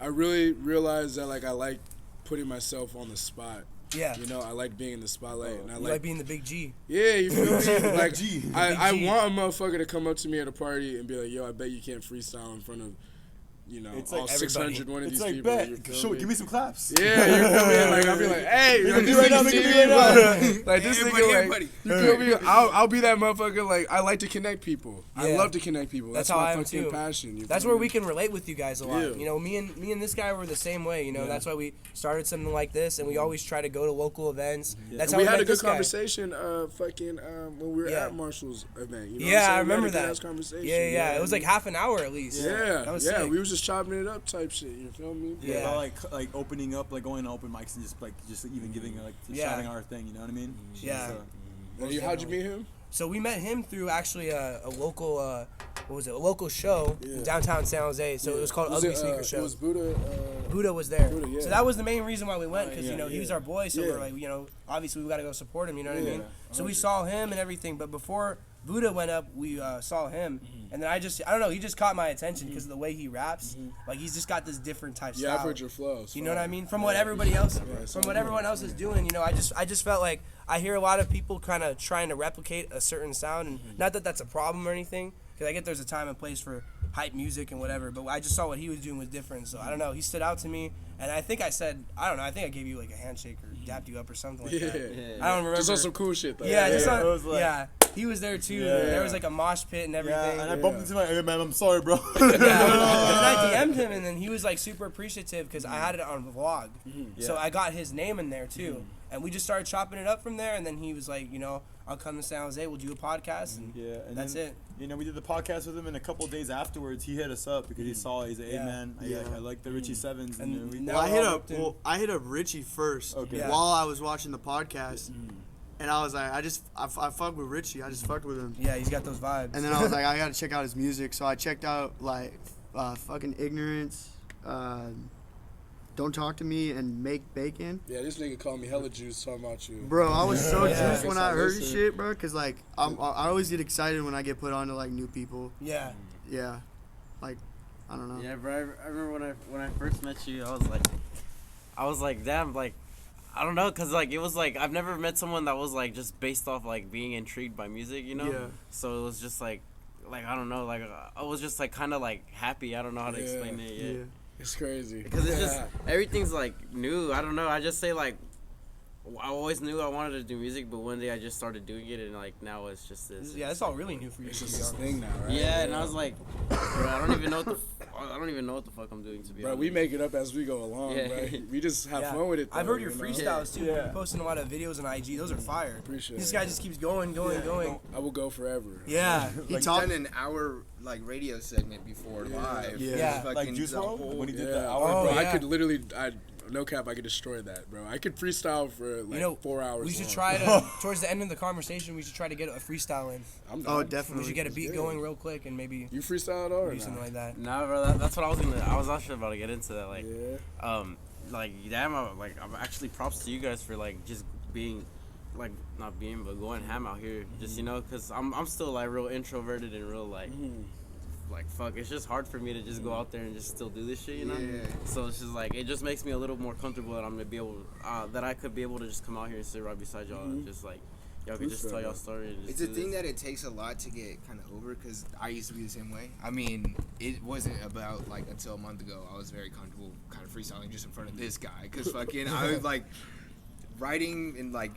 I really realized that like I like putting myself on the spot. Yeah. You know, I like being in the spotlight. And I You like being the big G. yeah, you feel me? Like, G. I Big G. want a motherfucker to come up to me at a party and be like, yo, I bet you can't freestyle in front of, you know, It's all like 600 one of It's these like, people. bet. You feel Show, me? give me some claps. Yeah, you feel me? Like, I'll be like, hey, Make like, it this right now, nigga make it see right me, now. like, this Everybody, nigga, like, everybody. you feel me? I'll be that motherfucker, like, I like to connect people. I Yeah. love to connect people. That's That's how my I am fucking too. passion. You That's feel where me? we can relate with you guys a lot. Yeah. You know, me and this guy were the same way. You know, that's why we started something like this, and we always try to go to local events. That's how we we had met a good this guy. conversation, when we were Yeah. at Marshall's event. You know what I'm Yeah, saying? I We had a remember good that. ass conversation. Yeah. It was like half an hour at least. Yeah, That was yeah. sick. We was just chopping it up type shit. You feel me? Yeah. About like opening up, like going to open mics and just even giving like Yeah. shouting our thing. You know what I mean? Yeah. So, How'd you meet him? So we met him through actually a local, what was it? A local show in downtown San Jose. So it was called Ugly Sneaker Show. It was Buddha. Buddha was there. Buddha, yeah. So that was the main reason why we went, because, you know, he yeah. was our boy. So Yeah. we're like, you know, obviously we got to go support him, you know what I Yeah. mean? So we saw him and everything. But before Buddha went up, we saw him. And then I don't know, he just caught my attention because of the way he raps. Like, he's just got this different type Yeah, style. I've heard your flows. You know what I mean? From what everybody else, from what everyone else is doing, you know, I just felt like I hear a lot of people kind of trying to replicate a certain sound, and not that that's a problem or anything, because I get there's a time and place for hype music and whatever, but I just saw what he was doing was different, so I don't know, he stood out to me, and I think I said, I don't know, I think I gave you like a handshake or dapped you up or something like that. I don't remember. Just on some cool shit though. Yeah, just yeah. on, It was like- yeah, he was there too. Yeah. There was like a mosh pit and everything. Yeah, and I bumped into my, hey man, I'm sorry, bro. Yeah, and I DM'd him, and then he was like super appreciative because I had it on vlog, so I got his name in there too, and we just started chopping it up from there. And then he was like, you know, I'll come to San Jose, we'll do a podcast, and Yeah, and that's then, it. You know, we did the podcast with him, and a couple days afterwards, he hit us up because he saw it. He's like, "Hey Yeah. man, I like the Richie Sevens." And And we, now- Well, I hit up Richie first Okay. Yeah. while I was watching the podcast, and I was like, I fuck with Richie. I just fucked with him, Yeah, he's got those vibes. and then I was like, I gotta check out his music. So I checked out like fucking Ignorance, Don't Talk to Me, and Make Bacon. Yeah, this nigga called me hella juice talking about you. Bro, I was so Yeah. juiced when I heard his Listen. shit, bro. Cause like I always get excited when I get put on to like new people. yeah, Yeah, like I don't know. Yeah, bro. I remember when I first met you, I was like, damn, like, I don't know, cause like it was like I've never met someone that was like just based off like being intrigued by music, you know. Yeah. So it was just like I don't know, like I was just like kind of like happy. I don't know how to explain it yet. Yeah. It's crazy. Because it's just everything's like new. I don't know. I just say like I always knew I wanted to do music, but one day I just started doing it, and like now it's just this. yeah, it's all really new for you. It's to just be this honest. thing now, right? Yeah, and I was like, bro, I don't even know what the fuck I'm doing, to be Bro, honest. we make it up as we go along, Yeah. bro. We just have Yeah. fun with it. I've though, heard your you know? freestyles too. Yeah. You're posting a lot of videos on IG. Those are fire. Appreciate This it. guy just keeps going. I will go forever. Yeah. He He's talked. done an hour like radio segment before live. Yeah. Yeah. Fucking like Juice the WRLD whole- when he did Yeah, the bro, hour. Oh, I yeah. could literally, no cap, I could destroy that, bro. I could freestyle for like You know, 4 hours. we should long. try to towards the end of the conversation. We should try to get a freestyle in. I'm Oh, down. definitely. We should get a beat Yeah. going real quick and maybe You freestyle at all or do not? something like that. Nah, bro, that's what I was actually about to get into that. Like, Yeah. like damn, I'm actually props to you guys for like just being, like not being, but going ham out here. Just, you know, cause I'm still like real introverted and real like fuck. It's just hard for me to just go out there and just still do this shit, you know. Yeah. So it's just like it just makes me a little more comfortable that I'm gonna be able that I could be able to just come out here and sit right beside y'all and just like y'all could just tell y'all story. And just It's a do thing this. that it takes a lot to get kind of over because I used to be the same way. I mean, it wasn't about like until a month ago I was very comfortable kind of freestyling just in front of this guy because fucking I was like writing and like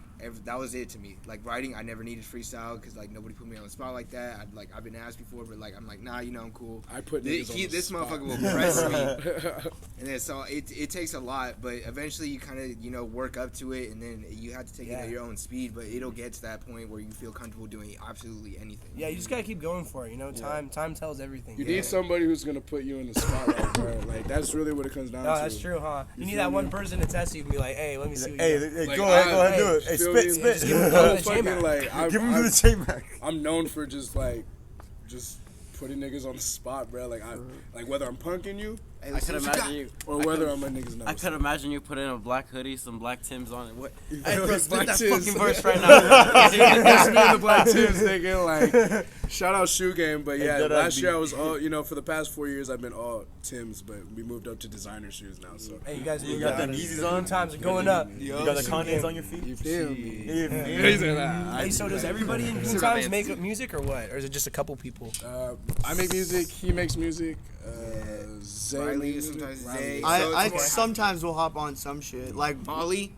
that was it to me. Like writing, I never needed freestyle because like nobody put me on the spot like that. I've been asked before, but like I'm like nah, you know I'm cool. I put niggas on the This spot. motherfucker will press me. And then so it takes a lot, but eventually you kind of work up to it, and then you have to take it at your own speed. But it'll get to that point where you feel comfortable doing absolutely anything. Yeah, you just gotta keep going for it. You know, time tells everything. You need somebody who's gonna put you in the spotlight, bro. Like that's really what it comes down No, to. that's true, huh? You need that one person to test you and be like, hey, let me see what Hey, you got. hey, Like, go ahead, do it. Hey, feel me? spit. Just give him I'm the fucking J-Mac. like Give him the J-Mac. I'm known for just putting niggas on the spot, bro. Like whether I'm punking you Hey, I let's could see what you imagine got. you. or I whether could- I'm a niggas nose. I could imagine you put in a black hoodie, some black Timbs on it. What? Hey, bro, spit black that Timbs. fucking verse right now. That's me and the Black Timbs thinking like, shout out Shoe Game, but yeah, that last beat. year I was all, for the past 4 years I've been all Timbs, but we moved up to designer shoes now, so. Hey, you guys You got them Yeezys on? Times are going up. You got the Kanye's on your feet? You feel me? Yeah. Hey, so does everybody in Goon Times make up music or what? Or is it just a couple people? I make music, he makes music, Zay Riley, makes music, sometimes Riley. Zay. I So it's more- sometimes will hop on some shit like Molly.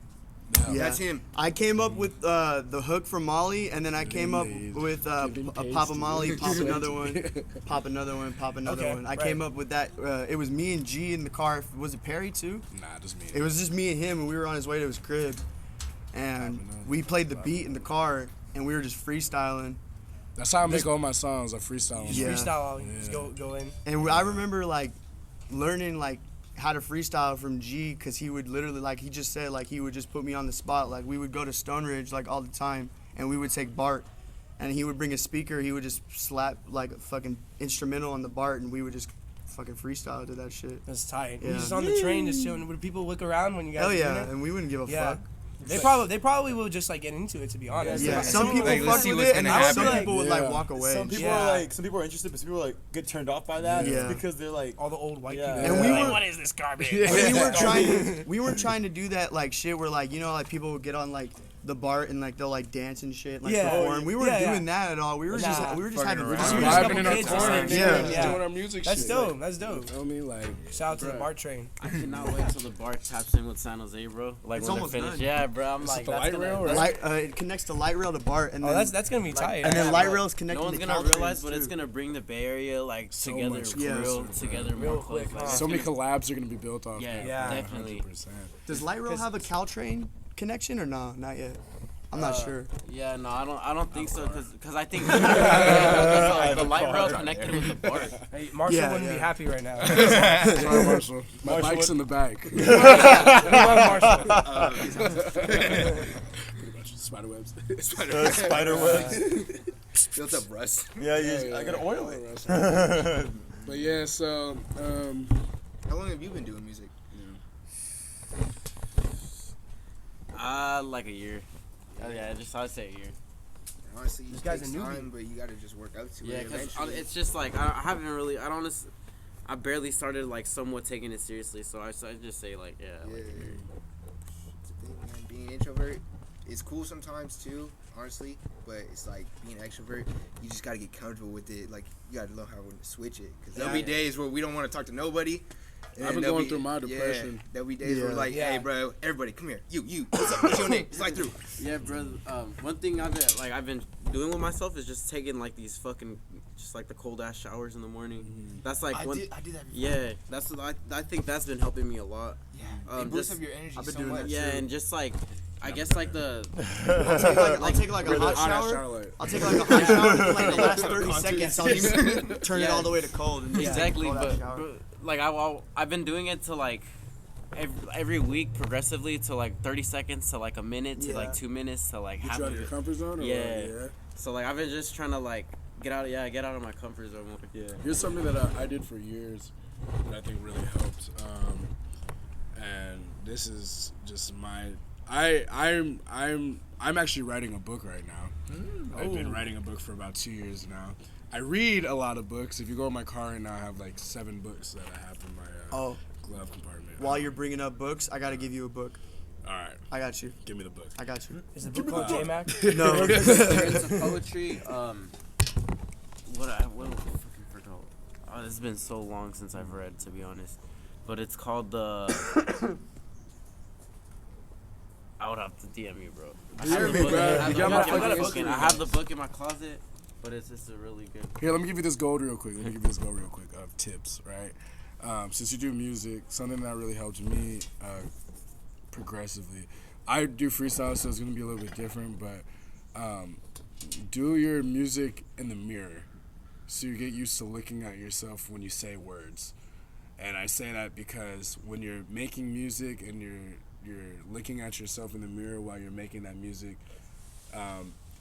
yeah. That's him. I came up with the hook from Molly, and then I came up with Papa Molly, pop another one, pop another one, pop another Okay, one. I right. came up with that. It was me and G in the car. Was it Perry too? Nah, just me. It was just me and him, and we were on his way to his crib, and we played the beat in the car, and we were just freestyling. That's how I make all my songs, I freestyle. Just Yeah. freestyle all. Just go in. And I remember like learning like how to freestyle from G, because he would literally, like he just said, like he would just put me on the spot. Like we would go to Stone Ridge like all the time, and we would take Bart, and he would bring a speaker. He would just slap like a fucking instrumental on the Bart, and we would just fucking freestyle to that shit. That's tight. Yeah. You're just on the train, just chilling. Would people look around when you guys Hell are doing yeah, it? and we wouldn't give a Yeah. fuck. They probably will just like get into it, to be honest. Yeah, Like, some people like, let's fuck see with what's it, and gonna some happen. people would Yeah. like walk away. Some people Yeah. some people are interested, but some people like get turned off by that. Yeah. Because they're like, all the old white Yeah. people. And we Like, were- what is this garbage? And we weren't trying to do that like shit where like like people would get on like the BART and like they'll like dance and shit, like Yeah. perform. We weren't Yeah, doing that at all. We were just Nah. having We're just fun. just vibing in our kids just corner, like Yeah. doing our music That's shit. dope. That's dope. You feel me? Like, Shout out to the bruh. BART train. I cannot wait till the bar taps in with San Jose, bro. Like It's when almost they're finished. done. Yeah, bro. I'm Is like, it the that's light gonna, rail or- that's- It connects to light rail to BART, and Oh, then that's gonna be tight. and then Yeah, light bro. rail's connected no one's to gonna Caltrains, realize, but it's too. gonna bring the Bay Area like So together, much real closer, together, Real more quick, close. huh? Like, so many it's gonna- collabs are gonna be built off. Yeah, that. Yeah. definitely. 100%. Does light rail have a Caltrain connection or no? Not yet. I'm not sure. Yeah, no, I don't think so, cause I think the light rail connected with the bar. Hey, Marshall Yeah, wouldn't yeah. be happy right now. Sorry, Marshall. My Marshall, bike's what- in the back. We love Marshall. Pretty much. Spiderwebs. Spiderwebs. Built up rust. Yeah, I gotta oil it. But yeah, so How long have you been doing music? Like a year. Oh, yeah, I'd say a year. Honestly, This it guy's takes a newbie. time, but you gotta just work up to Yeah, it because eventually. it's just like I haven't really. I barely started like somewhat taking it seriously. So I just say like Yeah. like a year. It's a thing, man. Being an introvert is cool sometimes too, honestly. But it's like being an extrovert, you just gotta get comfortable with it. Like you gotta know how to switch it. Cause there'll be days where we don't want to talk to nobody. and I've been there'll going be- through my depression. Yeah, there'll be days where Yeah. we're like, Yeah. hey, bro, everybody, come here. You, what's up? What's your name? Slide through. Yeah, bro. One thing I've been doing with myself is just taking like these fucking just like the cold ass showers in the morning. That's like I one. do that before. Yeah, that's what I think that's been helping me a lot. Yeah. It boosts up your energy I've been so doing much. that Yeah, and just like I guess like the I'll take like a hot shower. I'll take like a hot shower and like the last 30 seconds I'll just turn it all the way to cold. And just exactly, take a cold ass but shower. like I've been doing it to like every week progressively to like 30 seconds to like a minute to like 2 minutes to like Get half you out of of your it. comfort zone? Or Yeah. What? So like I've been just trying to like get out of my comfort zone. Yeah. Here's something that I did for years that I think really helped. And this is just my. I'm actually writing a book right now. I've been writing a book for about 2 years now. I read a lot of books. If you go in my car right now, I have like 7 books that I have in my glove compartment. While you're bringing up books, I gotta give you a book. All right, I got you. give me the book. I got you. Is the book called J-Mac? No. It's a poetry. What I fucking forgot. Oh, it's been so long since I've read, to be honest. But it's called the. I would have to DM you, bro. I have the book. bro. I have You the got my book- fucking I have the book in my closet, but it's a really good. Here, let me give you this gold real quick. Of tips, right? Since you do music, something that really helped me progressively. I do freestyle, so it's gonna be a little bit different, but do your music in the mirror, so you get used to looking at yourself when you say words. And I say that because when you're making music and you're looking at yourself in the mirror while you're making that music,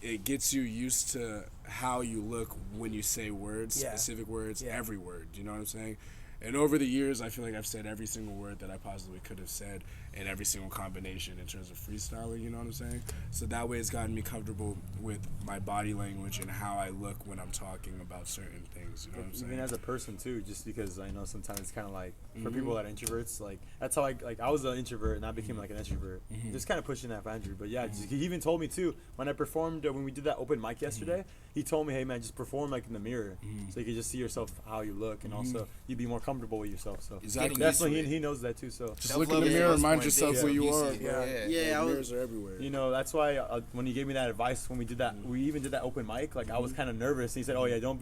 it gets you used to how you look when you say words, Yeah. specific words, Yeah. every word. You know what I'm saying? And over the years, I feel like I've said every single word that I possibly could have said in every single combination in terms of freestyling, you know what I'm saying? So that way it's gotten me comfortable with my body language and how I look when I'm talking about certain things, you know what I'm saying? Even as a person too, just because I know sometimes it's kind of like for people that are introverts, like that's how I was an introvert and I became like an extrovert, just kind of pushing that boundary. But yeah, he even told me too when I performed when we did that open mic yesterday. He told me, hey man, just perform like in the mirror, so you can just see yourself how you look, and also you'd be more comfortable with yourself. So Exactly. definitely he knows that too. So Just look in the mirror, remind yourself who you are. Yeah, I was. Mirrors are everywhere. you know that's why when he gave me that advice when we did that, we even did that open mic. Like I was kind of nervous. He said, oh yeah, don't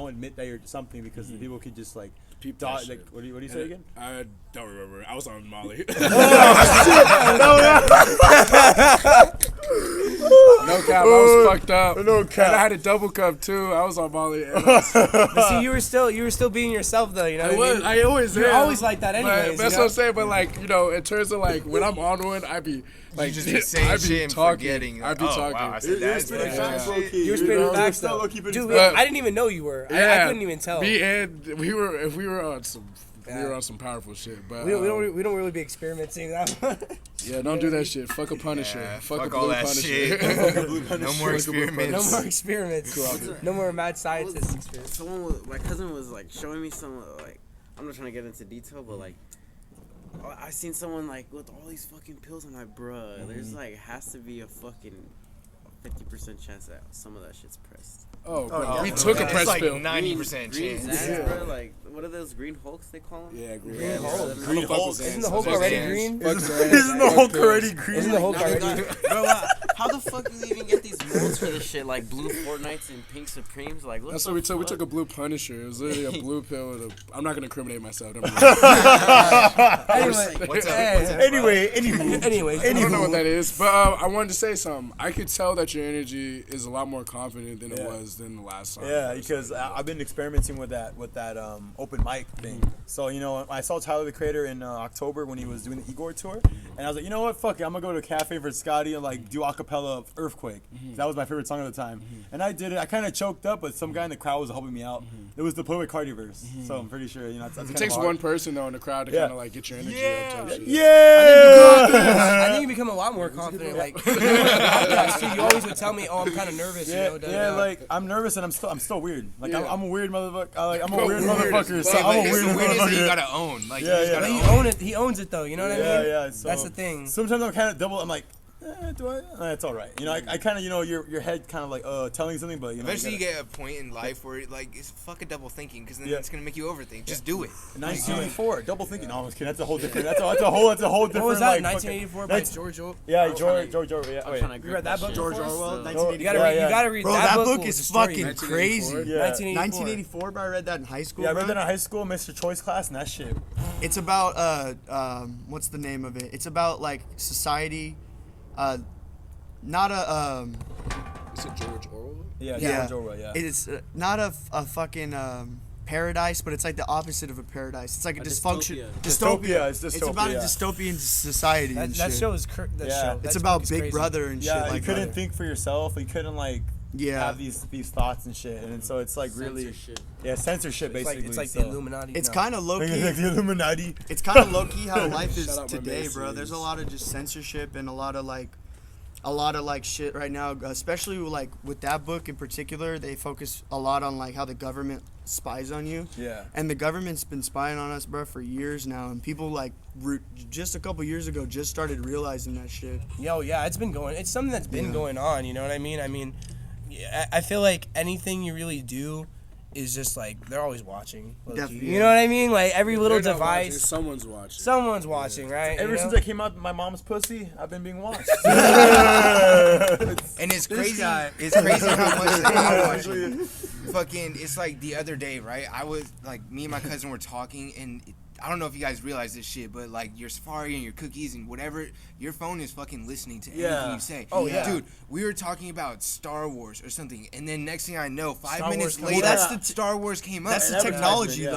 admit that you're something because the people could just like Peep that dot, shit. like what do you say again? I don't remember. I was on Molly. No cap, I was fucked up. No cap. And I had a double cup too. I was on Molly. But see, you were still being yourself though. You know what I mean? I always You're am. always like that But anyways. that's you what know? I'm saying. But like, you know, in terms of like when I'm on one, I be like, just be saying I be shit and talking. forgetting. I be Oh, talking. wow, I said that. spitting Yeah. facts, low-key. You were spitting know, facts still though. low-key pretty Dude, fast. I didn't even know you were. I Yeah, couldn't even tell. Me and we were on some. We were on some powerful shit, but We don't really be experimenting that much. yeah, don't do that shit. Fuck a Punisher. Yeah, fuck a fuck blue all that Punisher. shit. No more Fuck a blue experiments. No more experiments. No more mad scientist experiments. My cousin was like showing me some like I'm not trying to get into detail, but like I seen someone like with all these fucking pills. I'm like, bruh, there's like has to be a fucking 50% chance that some of that shit's pressed. Oh, bro. yeah. We took a It's press like pill. 90% Green chance. Zans, bro. Like, what are those green Hulks they call them? Yeah, green Green Hulk. Green Hulk. Isn't the Hulk already green? Isn't the Hulk already green? Isn't the Hulk No, they already? got- bro, how the fuck do they even get these molds for this shit? Like blue Fortnites and pink Supremes? Like, what That's the what we took. We fuck? took a blue Punisher. It was literally a blue pill. And I'm not gonna incriminate myself. Don't worry. Anyway, What's up? Anyway, anyways, I don't know what that is, but I wanted to say something. I could tell that your energy is a lot more confident than it was than the last song. Yeah, because I've been experimenting with that open mic thing. So I saw Tyler the Creator in October when he was doing the Igor tour, and I was like, you know what, fuck it, I'm gonna go to a cafe for Scotty and like do acapella of Earthquake. That was my favorite song at the time, and I did it. I kind of choked up, but some guy in the crowd was helping me out. It was the Playboy Cardi verse, so I'm pretty sure that's It takes one person though in the crowd to Yeah. kind of like get your energy up. Type shit. Yeah. I think you become a lot more confident. Like, podcasts, too, you always would tell me, "Oh, I'm kind of nervous." Yeah, you know, yeah, like I'm nervous and I'm still weird. Like Yeah. I'm a weird motherfucker. I'm a Bro, weird weird motherfucker. as So fuck. I'm a It's weird the weirdest that you motherfucker. gotta own. Like, Yeah, you just yeah. gotta He own. own it. He owns it though. You know what I Yeah, mean? yeah. So That's the thing. Sometimes I'm kind of double. I'm like, do I? It's all right. I kind of your head kind of like telling you something, but Eventually, you gotta- get a point in life where like it's fucking double thinking, because then Yeah. it's gonna make you overthink. Just do it. 1984, double thinking. No, I'm just kidding. That's a whole different. That's a whole different. What was that? like, 1984 by that's- George Orwell. Yeah, I'm trying George. Yeah. I'm Wait. trying to You grip read that book? shit. George So- Orwell, You 1984. gotta read. Yeah, You gotta read Bro, that that book. book was is a story. fucking 1984. crazy. Yeah. 1984, but I read that in high school. Yeah, I read bro. that in high school, Mr. Choice class, and that shit. It's about what's the name of it? It's about like society, not a Is it George Orwell? Yeah, yeah. George Orwell. Yeah. It's not a fucking paradise, but it's like the opposite of a paradise. It's like a dysfunction. Dystopia. It's It's dystopia, about a yeah. dystopian society. That, and that shit. show is that Yeah. show. It's that about book is Big crazy. Brother and Yeah, shit you like couldn't that. think for yourself. You couldn't like Yeah. have these thoughts and shit, and so it's like really Censorship. censorship It's basically. like so. the Illuminati. It's no. kind of low Like key. the Illuminati. It's kind of low key how life is Shout out my today, bro. Masons. There's a lot of just censorship and a lot of like shit right now, especially like with that book in particular. They focus a lot on like how the government spies on you. Yeah. And the government's been spying on us, bro, for years now, and people like just a couple years ago just started realizing that shit. Yo, yeah, it's been going. It's something that's been going on. You know what I mean? I mean, I feel like anything you really do is just like they're always watching. low-key. Definitely, You know what I mean? Like every little They're not watching, device, someone's watching. someone's watching, right? Ever you since know? I came out my mom's pussy, I've been being watched. And it's crazy. It's crazy how much they are watching. Fucking, it's like the other day, right? I was like, me and my cousin were talking, and I don't know if you guys realize this shit, but like your Safari and your cookies and whatever, your phone is fucking listening to anything Yeah. you say. Oh, yeah. Dude, we were talking about Star Wars or something, and then next thing I know, 5 Star minutes Wars later, comes up. Star Wars came up. That's the advertisement, technology, yeah.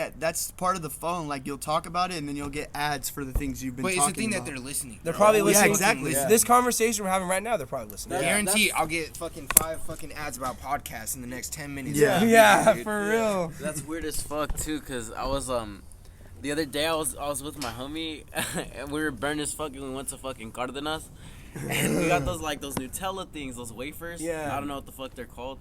though. That's part of the phone. Like you'll talk about it, and then you'll get ads for the things you've been But it's talking the thing that about. they're listening. They're bro. probably Yeah, listening. exactly. To Yeah. this conversation we're having right now. They're probably listening. Guarantee I'll get fucking 5 fucking ads about podcasts in the next 10 minutes. Yeah. Yeah, Dude. for real. That's weird as fuck too, cause I was the other day I was with my homie and we were burned as fuck and we went to fucking Cardenas and we got those Nutella things, those wafers. Yeah. I don't know what the fuck they're called,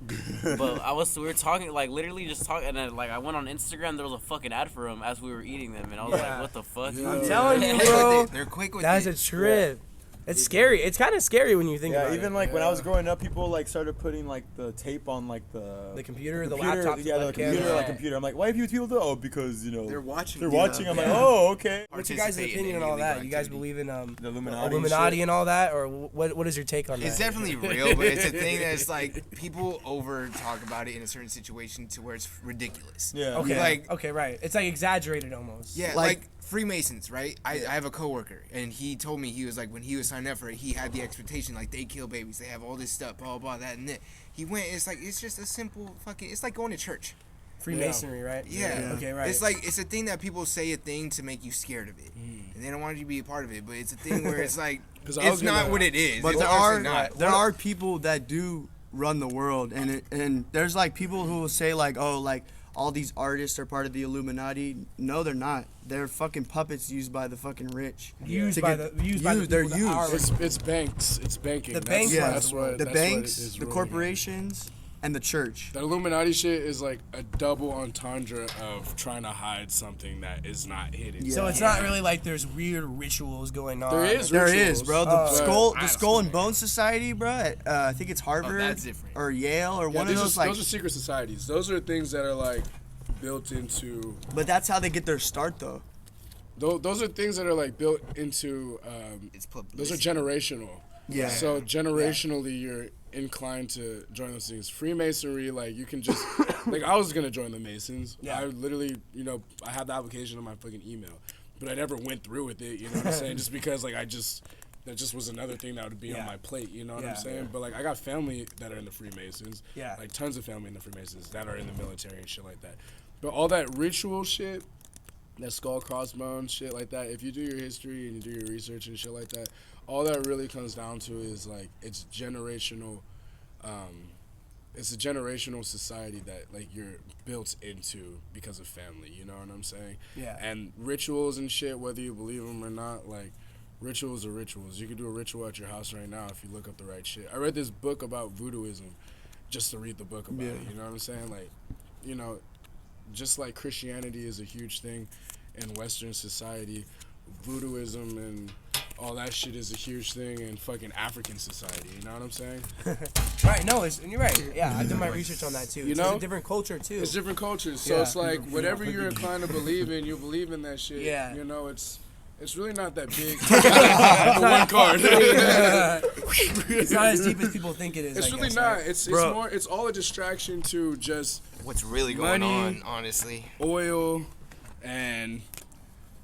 but we were talking like literally just talking, and then like I went on Instagram, there was a fucking ad for them as we were eating them, and I was Yeah. like, what the fuck? I'm telling you, They're bro. They're quick with That's it. a trip. It's scary. It's kind of scary when you think about Yeah, it. even like when I was growing up, people like started putting like the tape on like the computer, the computer, laptop, yeah, the webcam. computer, Yeah. like computer. I'm like, why do people do? Oh, because They're watching. they're watching. I'm like, oh, okay. What's your guys' Participate in opinion on any all that? illegal You guys activity. believe in The Illuminati. Illuminati and all that, or what is your take on It's that? definitely real, but it's a thing that's like people over talk about it in a certain situation to where it's ridiculous. Yeah. Okay, Like- okay, right. It's like exaggerated almost. Yeah, Like- like Freemasons, right? I have a coworker, and he told me, he was like, when he was signing up for it, he had the expectation like they kill babies, they have all this stuff, blah blah, that and that. He went, it's like it's just a simple fucking, it's like going to church. Freemasonry, right? Yeah. Okay, right. It's like it's a thing that people say a thing to make you scared of it, and they don't want you to be a part of it. But it's a thing where it's like 'Cause I was it's not gonna- what it is. But it's there honestly are not. there are people that do run the world, and there's like people who will say like, oh, like all these artists are part of the Illuminati. No, they're not. They're fucking puppets used by the fucking rich. used To by get- the used by the they're people that used. are- It's banks. It's banking. The That's- banks Yeah, That's what. the that's banks, what it is the really. corporations, and the church. That Illuminati shit is like a double entendre of trying to hide something that is not hidden. So it's not really like there's weird rituals going on. There is There rituals. is, bro. The Skull and Bone Society, bro. I think it's Harvard that's different. or Yale or one of these those. those are secret societies. Those are things that are like built into. But that's how they get their start, though. Those are things that are like built into. It's Those are generational. Yeah. So generationally, you're inclined to join those things. Freemasonry, like you can just, like I was gonna join the Masons. Yeah. I literally, I had the application on my fucking email, but I never went through with it. You know what I'm saying? Just because like that just was another thing that would be on my plate. You know what I'm saying? But like I got family that are in the Freemasons. Yeah. Like tons of family in the Freemasons that are in the military and shit like that. But all that ritual shit. That skull crossbones shit like that. If you do your history and you do your research and shit like that, all that really comes down to is like it's generational. It's a generational society that like you're built into because of family. You know what I'm saying? Yeah. And rituals and shit, whether you believe them or not, like rituals are rituals. You can do a ritual at your house right now if you look up the right shit. I read this book about voodooism, just to read the book about it. You know what I'm saying? Like, just like Christianity is a huge thing in Western society, voodooism and all that shit is a huge thing in fucking African society. You know what I'm saying? Right, no, you're right. Yeah, I did my research on that too. It's a different culture too. It's different cultures. So it's like whatever you're inclined to believe in, you believe in that shit. Yeah. It's really not that big. One card. It's not as deep as people think it is. It's I really guess, not. right? It's more. It's all a distraction to just What's really going money, on, honestly? oil, and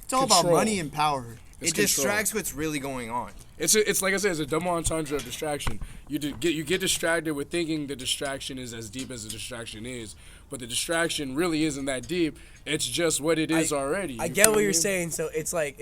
It's all control. about money and power. It's It control. distracts what's really going on. It's like I said, it's a double entendre of distraction. You get distracted with thinking the distraction is as deep as the distraction is, but the distraction really isn't that deep. It's just what it is already. I You get feel what me? you're saying. So it's like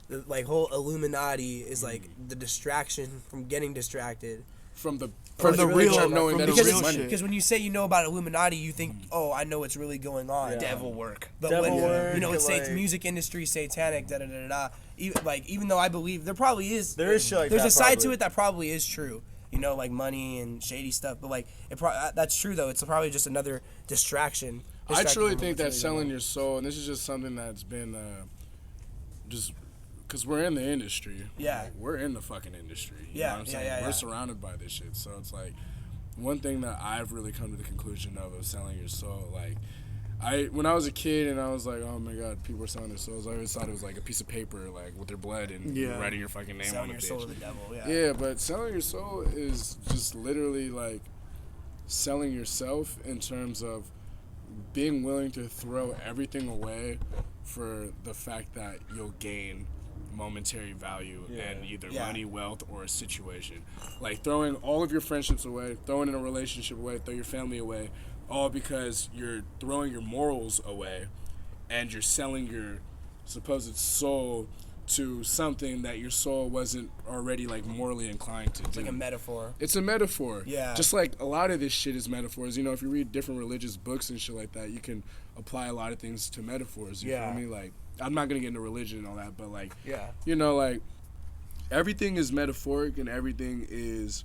the like whole Illuminati is like the distraction from getting distracted. From the real- of knowing that from it's the real real money. shit. Because when you say you know about Illuminati, you think, oh, I know what's really going on. Devil work. But Devil when work, it's like- music industry, satanic, da da da da. Even though I believe there probably is, There is shit like there's that, a side to probably. it that probably is true. Like money and shady stuff. But like that's true though. It's probably just another distraction. I truly from think what's that really selling your soul, and this is just something that's been just because we're in the industry. Yeah. Like, we're in the fucking industry. You Yeah, know what I'm yeah, saying? yeah, We're yeah. surrounded by this shit. So it's like one thing that I've really come to the conclusion of selling your soul. Like when I was a kid and I was like, oh my god, people are selling their souls. I always thought it was like a piece of paper, like with their blood and writing your fucking name selling on your the soul to bitch. the devil. Yeah. Yeah, but selling your soul is just literally like selling yourself in terms of being willing to throw everything away for the fact that you'll gain momentary value and either money, wealth, or a situation. Like throwing all of your friendships away, throwing in a relationship away, throw your family away, all because you're throwing your morals away and you're selling your supposed soul to something that your soul wasn't already like morally inclined to do. Like a metaphor. It's a metaphor. Yeah. Just like a lot of this shit is metaphors. If you read different religious books and shit like that, you can apply a lot of things to metaphors. You feel me? Like, I'm not gonna get into religion and all that, but like, like everything is metaphoric and everything is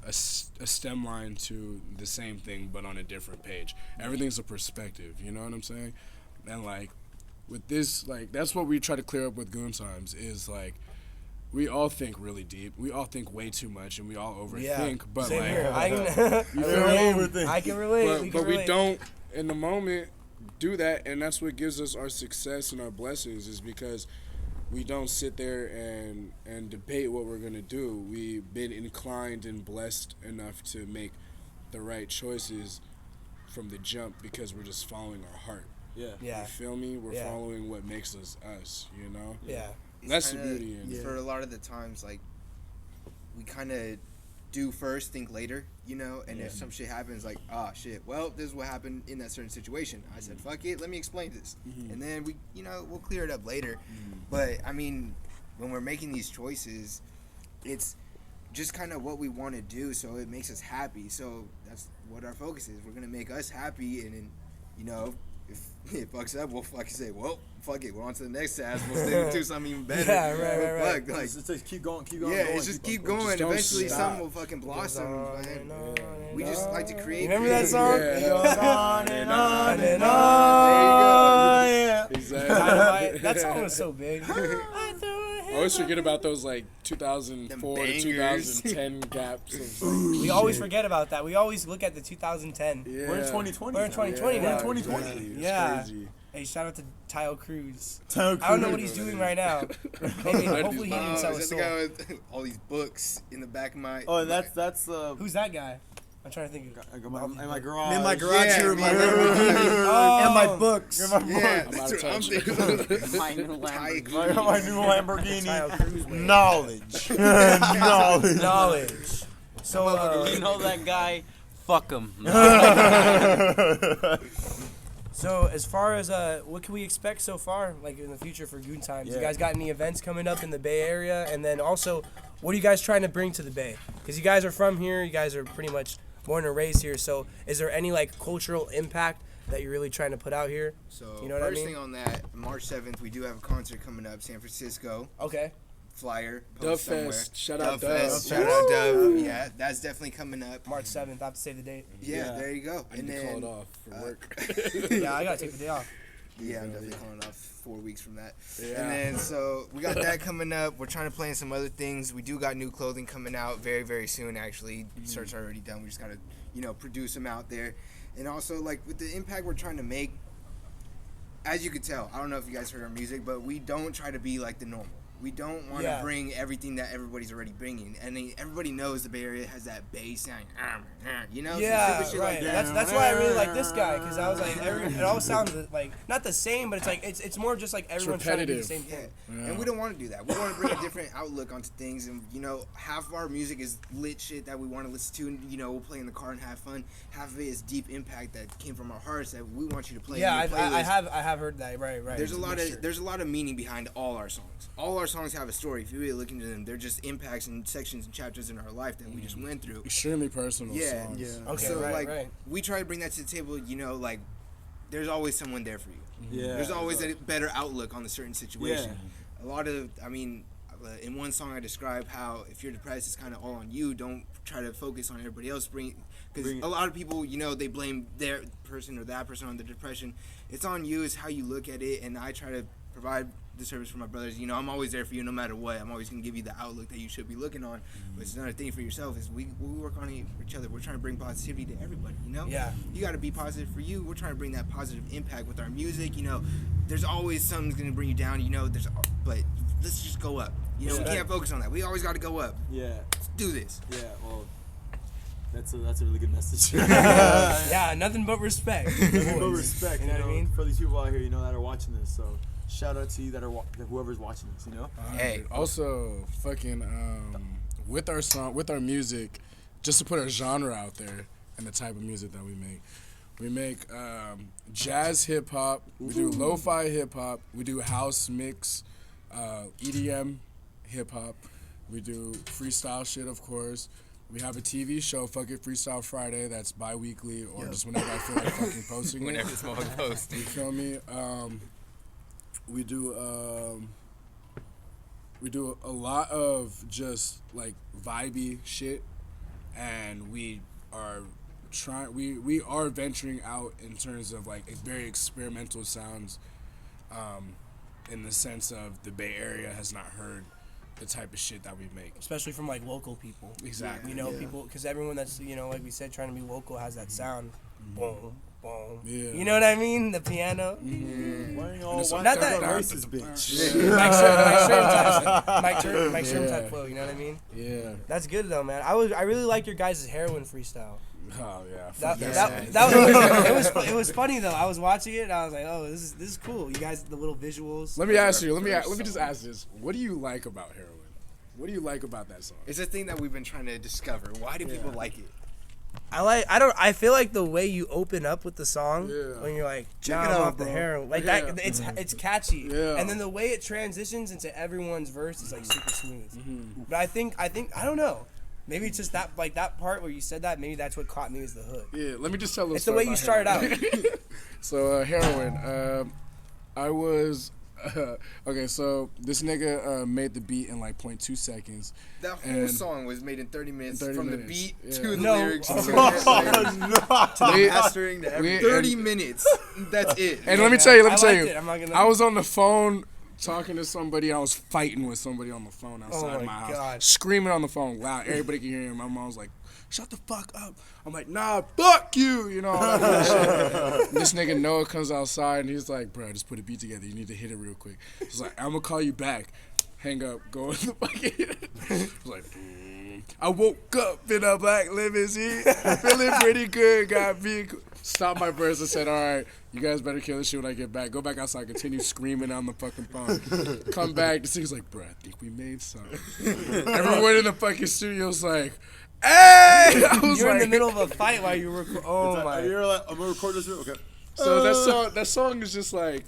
a stem line to the same thing, but on a different page. Everything's a perspective. You know what I'm saying? And like, with this, like, that's what we try to clear up with Goon Times is like, we all think really deep. We all think way too much, and we all overthink. But Same like, here. I can you feel me? I can relate. But we don't in the moment do that, and that's what gives us our success and our blessings is because we don't sit there and debate what we're gonna do. We've been inclined and blessed enough to make the right choices from the jump because we're just following our heart. Yeah. Yeah. You feel me? We're following what makes us us, you know? Yeah. That's the beauty in it. For a lot of the times, like, we kind of do first, think later, and if some shit happens, like, shit, well, this is what happened in that certain situation. I said, fuck it, let me explain this. And then we, we'll clear it up later. But, I mean, when we're making these choices, it's just kind of what we want to do, so it makes us happy. So that's what our focus is. We're going to make us happy, and then, if it fucks up, we'll fucking say, well, fuck it, we're on to the next task. We'll stick to something even better. Yeah, right. Fuck, like, Just keep going. it's just keep going. don't Eventually, stop. something will fucking blossom. Man. We just like to create. You remember that song? Yeah. It goes on and on and There you go. on. Yeah. Exactly. Dynamite. That song was so big. I always forget about those like 2004 to bangers. 2010 gaps. Of, We always forget about that. We always look at the 2010. yeah. We're in 2020. We're in 2020 We're now. in 2020. Exactly. It's Yeah. crazy. Hey, shout out to Tyle Cruz. Tyle I don't know Cruz. what he's doing right now. Maybe, hopefully he didn't sell Is his that soul. the guy with all these books in the back of my? Oh, that's Who's that guy? I'm trying to think of. in my garage. In my garage Yeah, room, my yeah. Lamborghini, Oh. and my books. Yeah, I'm that's out of what I'm touch. thinking. My new Ty Lamborghini. Cruz. My new Lamborghini. Tyle Cruz. man. Knowledge. Knowledge. Knowledge. So, You know that guy? Fuck him. So as far as what can we expect so far, like in the future for Goon Times? You Yeah. guys got any events coming up in the Bay Area? And then also, what are you guys trying to bring to the Bay? Because you guys are from here, you guys are pretty much born and raised here. So is there any like cultural impact that you're really trying to put out here? So You know what I first mean? thing on that, March 7th, we do have a concert coming up, San Francisco. Okay. Flyer. Dub post somewhere. Fest. Shout out Fest. Dub. Shout out Dub. Yeah, that's definitely coming up. March 7th. I have to say the date. Yeah, there you go. I need to call it off for work. Yeah, I gotta take the day off. Yeah, I'm definitely calling off 4 weeks from that. Yeah. And then, so we got that coming up. We're trying to plan some other things. We do got new clothing coming out very, very soon, actually. Search already done. We just got to, produce them out there. And also, like, with the impact we're trying to make, as you could tell, I don't know if you guys heard our music, but we don't try to be like the normal. We don't want to Yeah. bring everything that everybody's already bringing. And then everybody knows the Bay Area has that bass sound, some Yeah, stupid shit right. like that. That's why I really like this guy, because I was like, it all sounds like not the same, but it's like it's more just like everyone's trying to do the same repetitive. thing. Yeah. And we don't want to do that. We want to bring a different outlook onto things. And, half of our music is lit shit that we want to listen to. And, we'll play in the car and have fun. Half of it is deep impact that came from our hearts that we want you to play. Yeah, in your I playlist. have heard that. Right. There's It's a lot mixture. of there's a lot of meaning behind all our songs. All our songs have a story. If you really look into them, they're just impacts and sections and chapters in our life that we just went through. Extremely personal Yeah. songs. Yeah. Okay, So right. we try to bring that to the table. Like there's always someone there for you. Yeah. There's always a better outlook on a certain situation. A lot of, in one song I describe how if you're depressed, it's kind of all on you. Don't try to focus on everybody else. Because a lot of people, they blame their person or that person on the depression. It's on you. It's how you look at it. And I try to provide the service for my brothers. I'm always there for you no matter what. I'm always going to give you the outlook that you should be looking on. But it's another thing for yourself is we work on each other. We're trying to bring positivity to everybody, Yeah. You got to be positive for you. We're trying to bring that positive impact with our music. There's always something's going to bring you down. But let's just go up. We can't focus on that. We always got to go up. Yeah. Let's do this. Yeah. Well, that's a really good message. Yeah, nothing but respect. Nothing but respect. You know what I mean? For these people out here, that are watching this. So shout out to you that are whoever's watching this. Hey. Also, fucking with our song, with our music, just to put our genre out there and the type of music that we make. We make jazz hip hop. We do lo-fi hip hop. We do house mix, EDM hip hop. We do freestyle shit, of course. We have a TV show, Fuck It Freestyle Friday, that's bi-weekly or just whenever I feel like fucking posting it. Whenever it's more post. You feel me? We do a lot of just like vibey shit, and we are venturing out in terms of like very experimental sounds, in the sense of the Bay Area has not heard the type of shit that we make. Especially from like local people. Exactly. People, because everyone that's like we said, trying to be local has that sound. Boom, boom. Yeah. You know what I mean? The piano. Why ain't y'all It's why not y'all that- racist, bitch? Mike Sherm type flow. You know what I mean? Yeah. That's good though, man. I really like your guys' heroin freestyle. Oh yeah. It was funny though. I was watching it and I was like, oh, this is cool. You guys, the little visuals. Let me ask you. Let me just ask this. What do you like about heroin? What do you like about that song? It's a thing that we've been trying to discover. Why do people like it? I feel like the way you open up with the song Yeah. when you're like, Check "Nah, it I'm out, off the bro." heroin," like Yeah. that. It's catchy, Yeah. and then the way it transitions into everyone's verse is like super smooth. But I think I don't know. Maybe it's just that that part where you said that. Maybe that's what caught me as the hook. Yeah, let me just tell a little It's the story way you about started out. heroin. So heroin. I was okay. So this nigga made the beat in like 0.2 seconds. That whole And song was made in 30 minutes 30 from minutes, the beat yeah. to the No. lyrics. Oh, to the We- mastering to everything. we- 30 minutes. That's it. And let me tell you, I liked it. I'm not gonna- I was on the phone talking to somebody. I was fighting with somebody on the phone outside my my house, God. screaming on the phone loud. Everybody could hear him. My mom was like, "Shut the fuck up." I'm like, "Nah, fuck you," you know. All that kind of shit. This nigga Noah comes outside and he's like, "Bro, just put a beat together. You need to hit it real quick." He's like, "I'm gonna call you back." Hang up, go in the fucking. I was like, I woke up in a black limousine, feeling pretty good. Got me. Stopped my verse and said, "All right, you guys better kill this shit when I get back." Go back outside, continue screaming on the fucking phone. Come back, this nigga's like, "Bro, I think we made something." Everyone in the fucking studio's like, "Hey!" I was You're like, in the middle of a fight while you were. Oh my. You're like, I'm gonna record this. Okay. So that song is just like,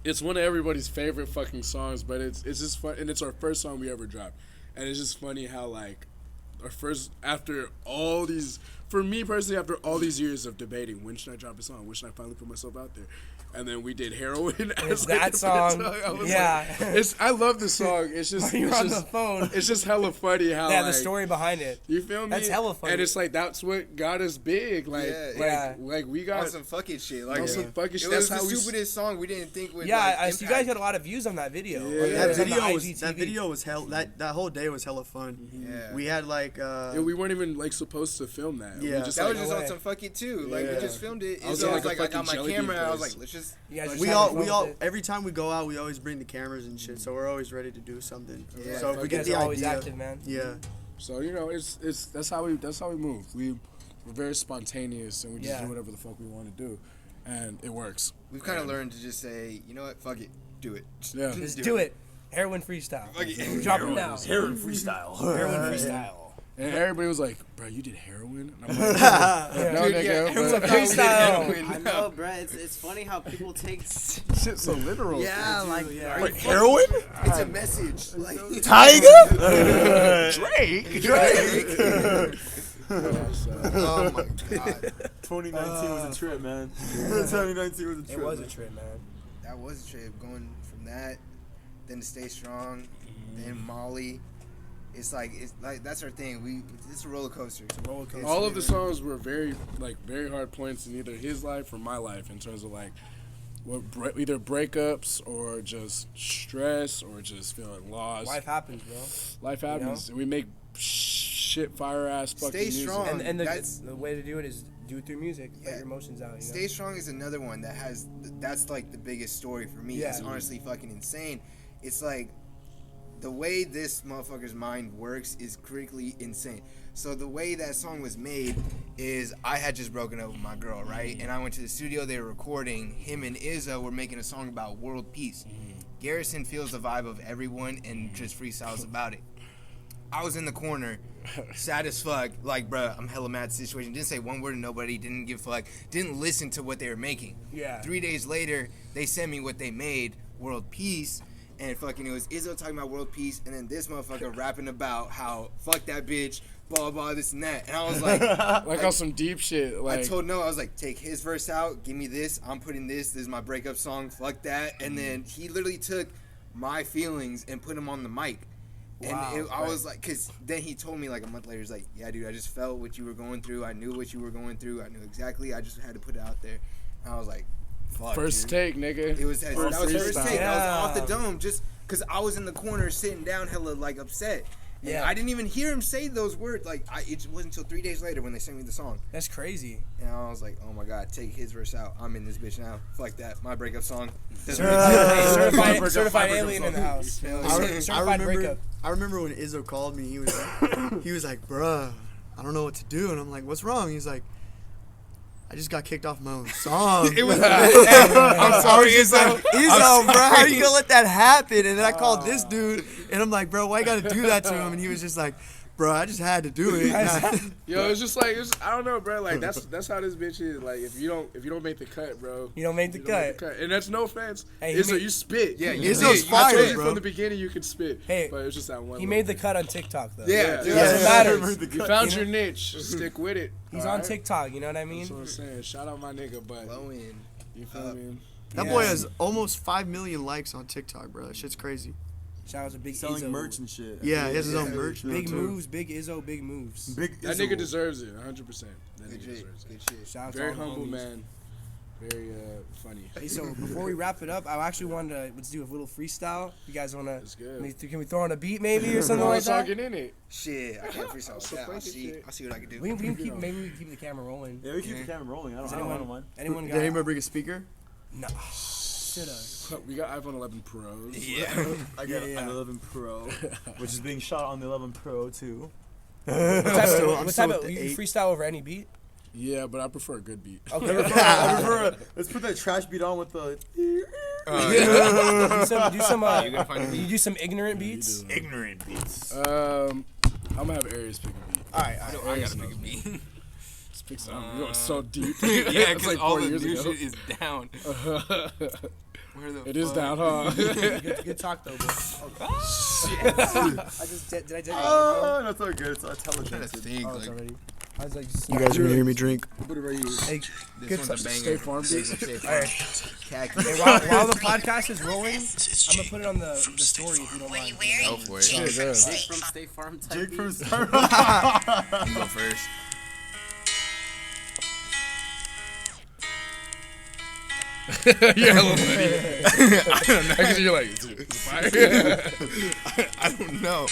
it's one of everybody's favorite fucking songs, but it's just fun, and it's our first song we ever dropped, and it's just funny how like our first, after all these, for me personally, after all these years of debating when should I drop a song, when should I finally put myself out there, and then we did Heroin as like, that the song, first I was yeah. like, I love this song. It's just You're it's on just, the phone. It's just hella funny how Yeah, like, the story behind it. you feel me? That's hella funny. And it's like that's what got us big. Like, Yeah, like we got on some fucking shit. Like, on some fucking shit. It was That's how the we stupidest song we didn't think would. Yeah, like, I see you guys impact. got a lot of views on that video. Yeah. Like, That it on the video was IGTV. that video was hell. That whole day was hella fun. Yeah. We had like Yeah, we weren't even like supposed to film that. Yeah. we just, That like, was just no on way. some fuck it too. Like we Yeah. just filmed it. I was So in, I like, was a like, I got fucking my jelly bean camera. I was place. like, let's just. You guys just we having all fun we with all it? every time we go out we always bring the cameras and shit. So we're always ready to do something. Yeah. So if we You get guys the are always idea, active, man. yeah. so you know, it's that's how we move. We're very spontaneous and we just Yeah. do whatever the fuck we want to do, and it works. We've kind of learned to just say, you know what, fuck it, do it. Yeah. Just do it. Heroin freestyle. Fuck it. Drop it now. Heroin freestyle. Heroin freestyle. And everybody was like, "Bro, you did heroin?" And I'm like, "No, Dude, nigga." yeah, but- everyone's freestyle. I know, bro. It's funny how people take. shit so literal. Yeah, like Yeah. Like heroin? It's a message. Like, Tiger? Drake. oh my god, 2019 was a trip, man. 2019 was a trip. It was a trip, man. that was a trip. Going from that, then to Stay Strong, then Molly. It's like that's our thing. It's a roller coaster. It's a roller coaster. All of the songs were very hard points in either his life or my life in terms of like either breakups or just stress or just feeling lost. Life happens, bro. Life happens. And we make shit fire ass fucking Stay music. strong. And That's- the way to do it is do it through music. Yeah. Let your emotions out. You know? Stay Strong is another one that's like the biggest story for me. Yeah. It's honestly fucking insane. It's like the way this motherfucker's mind works is critically insane. So the way that song was made is I had just broken up with my girl, right? And I went to the studio, they were recording. Him and Izzo were making a song about world peace. Garrison feels the vibe of everyone and just freestyles about it. I was in the corner, sad as fuck, like, bruh, I'm hella mad situation. Didn't say one word to nobody, didn't give a fuck, didn't listen to what they were making. Yeah. 3 days later, they sent me what they made, World Peace, and fucking it was Izzo talking about world peace, and then this motherfucker rapping about how, fuck that bitch, blah, blah, this and that. And I was like, like on some deep shit. Like I told Noah, I was like, take his verse out, give me this, I'm putting this is my breakup song, fuck that. And then he literally took my feelings and put them on the mic. And Wow. I was like, because then he told me like a month later, he's like, yeah, dude, I just felt what you were going through. I knew what you were going through. I knew exactly. I just had to put it out there. And I was like, fuck, first dude. take, nigga. It was that was first freestyle. take. I was off the Yeah. dome just because I was in the corner sitting down, hella like upset. And Yeah. I didn't even hear him say those words. Like it wasn't until 3 days later when they sent me the song, That's crazy. and I was like, oh my god, take his verse out. I'm in this bitch now. Fuck that. My breakup song. Doesn't make sense. Certified alien in the house. You know, certified breakup. I remember when Izzo called me. He was like, bruh, I don't know what to do. And I'm like, what's wrong? He's like, I just got kicked off my own song. It was. I'm sorry, Izzo. Izzo, bro, how you gonna let that happen? And then I called this dude, and I'm like, bro, why you gotta do that to him? And he was just like, bro, I just had to do it. Yo, it's just like I don't know, bro. Like that's how this bitch is. Like if you don't make the cut, bro. You don't make the cut. And that's no offense. Hey, Izzo, you spit. Yeah, Izzo's I fire, told you bro. from the beginning you could spit. Hey, but it was just that one. He made the cut on TikTok though. Yeah, It doesn't matter. You found your niche. Stick with it. He's all on right? TikTok. You know what I mean? That's what I'm saying. Shout out my nigga, but Blowing. you feel me? That boy has almost 5 million likes on TikTok, bro. That shit's crazy. Shout out to Big Selling Izzo. merch and shit. Yeah, he has his own merch now, Big too. moves, Big Izzo, big moves. Big That Izzo. nigga deserves it, 100%. That Good nigga shit. deserves it. Good shit. Shout out to Very all the humble homies. man. Very funny. Hey, so before we wrap it up, I actually wanted to let's do a little freestyle. You guys want That's good. to? Can we throw on a beat maybe or something like that? Talking in it. Shit, I can't freestyle So like that. funky shit. I'll see what I can do. We can keep maybe we can keep the camera rolling. Yeah, we keep the camera rolling. I don't mind. Anyone Did got? anybody bring a speaker? No. Shoulda. We got iPhone 11 Pros. Yeah. I got Yeah. an 11 Pro, which is being shot on the 11 Pro too. What I'm type still of with you the 8. freestyle over any beat? Yeah, but I prefer a good beat. Okay. Let's put that trash beat on with the. do some you do some ignorant beats. Ignorant beats. I'm gonna have Aries pick a beat. Alright, I gotta pick a beat. Let's pick something. We're going so deep. Yeah, It's because like all 4 the years new ago. shit is down. Where the It is fuck? down, huh? good talk though, bro. I just did I Oh, that's so good. It's I'm trying to intelligent. think. Oh, it's Like, already. I was like, You guys are gonna hear me drink. Put it right here. hey, this good one's talk. a banger. State Farm beat. State Farm. Alright. Khaki. Hey, while the podcast is rolling, I'm gonna put it on the story if you don't mind. Go for it. Shit, yeah. Jake from State Farm type Jake beat. from Star. You go first. Yeah, little buddy. I don't know, because you're like, it's fire. I don't know.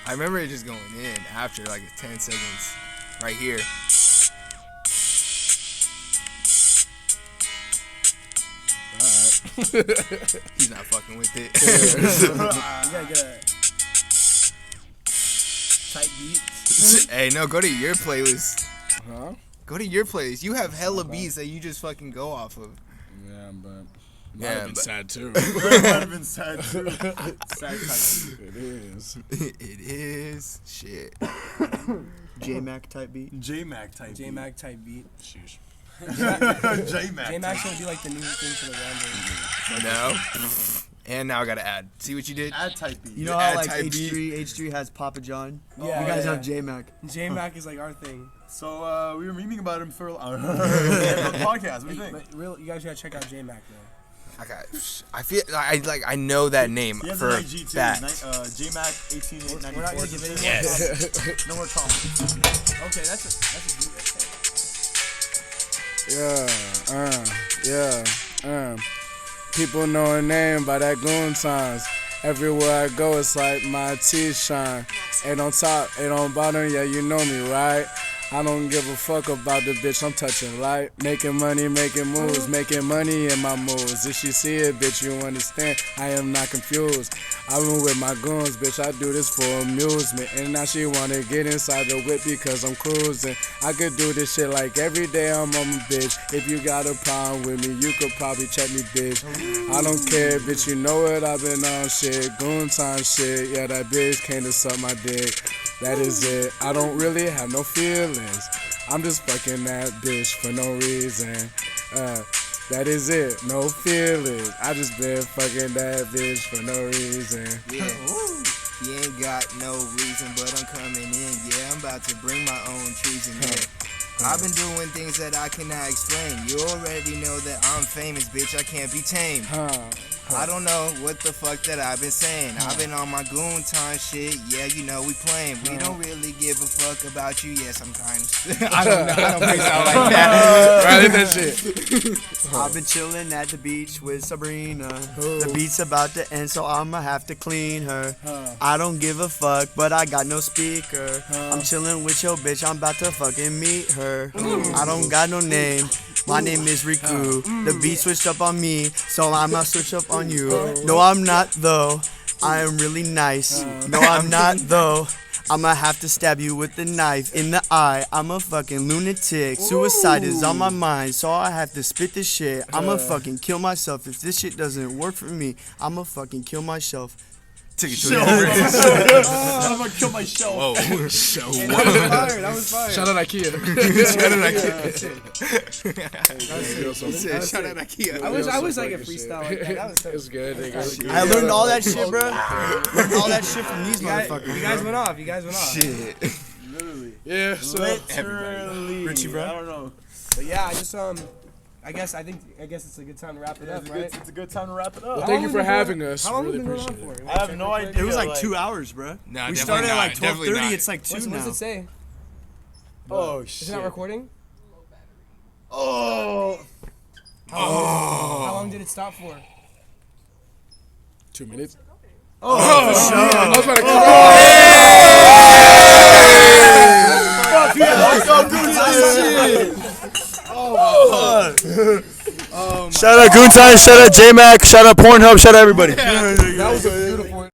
I remember it just going in after like 10 seconds. Right here. He's not fucking with it. You gotta get a tight beat. Hey, no, go to your playlist. Huh? Go to your playlist. You have hella beats that you just fucking go off of. Yeah, but Yeah, might have been but- sad too. Might have been sad too. Sad type. It is. It is. Shit. J-Mac type beat. J-Mac type. J-Mac type beat. Sheesh. J-Mac. J-Mac's gonna be like the new thing for the Ramblerz. No. And now I gotta add. See what you did? Add type beat. You know add how like type H3 has Papa John? Yeah, You guys yeah. have J-Mac. J-Mac is like our thing. So we were memeing about him for on the podcast. What do you think? But real, you guys gotta check out J-Mac though. I feel I know that name He has for an IG too. fact. J-Mac 1894. We're not gonna give any Yes. No more comments. Okay, that's a beat right there. People know her name by that Goon Times. Everywhere I go, it's like my teeth shine. Ain't on top, ain't on bottom, yeah, you know me, right? I don't give a fuck about the bitch, I'm touching light. Making money, making moves, making money in my moves. If she see it, bitch, you understand, I am not confused. I've been with my goons, bitch, I do this for amusement. And now she wanna get inside the whip because I'm cruising. I could do this shit like every day I'm on my bitch. If you got a problem with me, you could probably check me, bitch. I don't care, bitch, you know what I've been on shit. Goon time shit, yeah, that bitch came to suck my dick. That is it, I don't really have no feelings. I'm just fucking that bitch for no reason. That is it, no feelings. I just been fucking that bitch for no reason. Yeah. You ain't got no reason, but I'm coming in. Yeah, I'm about to bring my own treason. Yeah. I've been doing things that I cannot explain. You already know that I'm famous, bitch. I can't be tamed. I don't know what the fuck that I've been saying. I've been on my Goon Time shit. Yeah, you know we playing. We don't really give a fuck about you. Yeah, sometimes. I don't know. I don't think sound like that. Right, that shit. I've been chilling at the beach with Sabrina. The beat's about to end, so I'ma have to clean her. I don't give a fuck, but I got no speaker. I'm chilling with your bitch, I'm about to fucking meet her. I don't got no name. My name is Riku. The beat switched up on me, so I'ma switch up on you. No, I'm not though. I am really nice. No, I'm not though. I'ma have to stab you with the knife in the eye. I'm a fucking lunatic. Suicide is on my mind, so I have to spit this shit. I'ma fucking kill myself if this shit doesn't work for me. I'ma fucking kill myself. Take it to Show. the I'm gonna kill my show. Whoa. That was fire. Shout out IKEA. Shout out IKEA. I wish I could freestyle like that. That was so It's good. Nigga. I learned all that shit, bro. Learned all that shit from these motherfuckers. You guys went off. Shit. Yeah. So Richie, bro. I don't know. But yeah, I just I guess it's a good time to wrap it up, right? It's a good time to wrap it up. thank you for having us. How long Really have we been appreciate going it. on I have no idea. It was like 2 hours, bro. Nah, We definitely started at not. like Definitely 12:30. not. It's like 2 What's now. it say? Oh Is shit. it not recording? Oh. How long did it stop for? 2 minutes. Oh, I was about to Shout out Goon Times, shout out J-Mac, shout out Pornhub, shout out everybody. That was a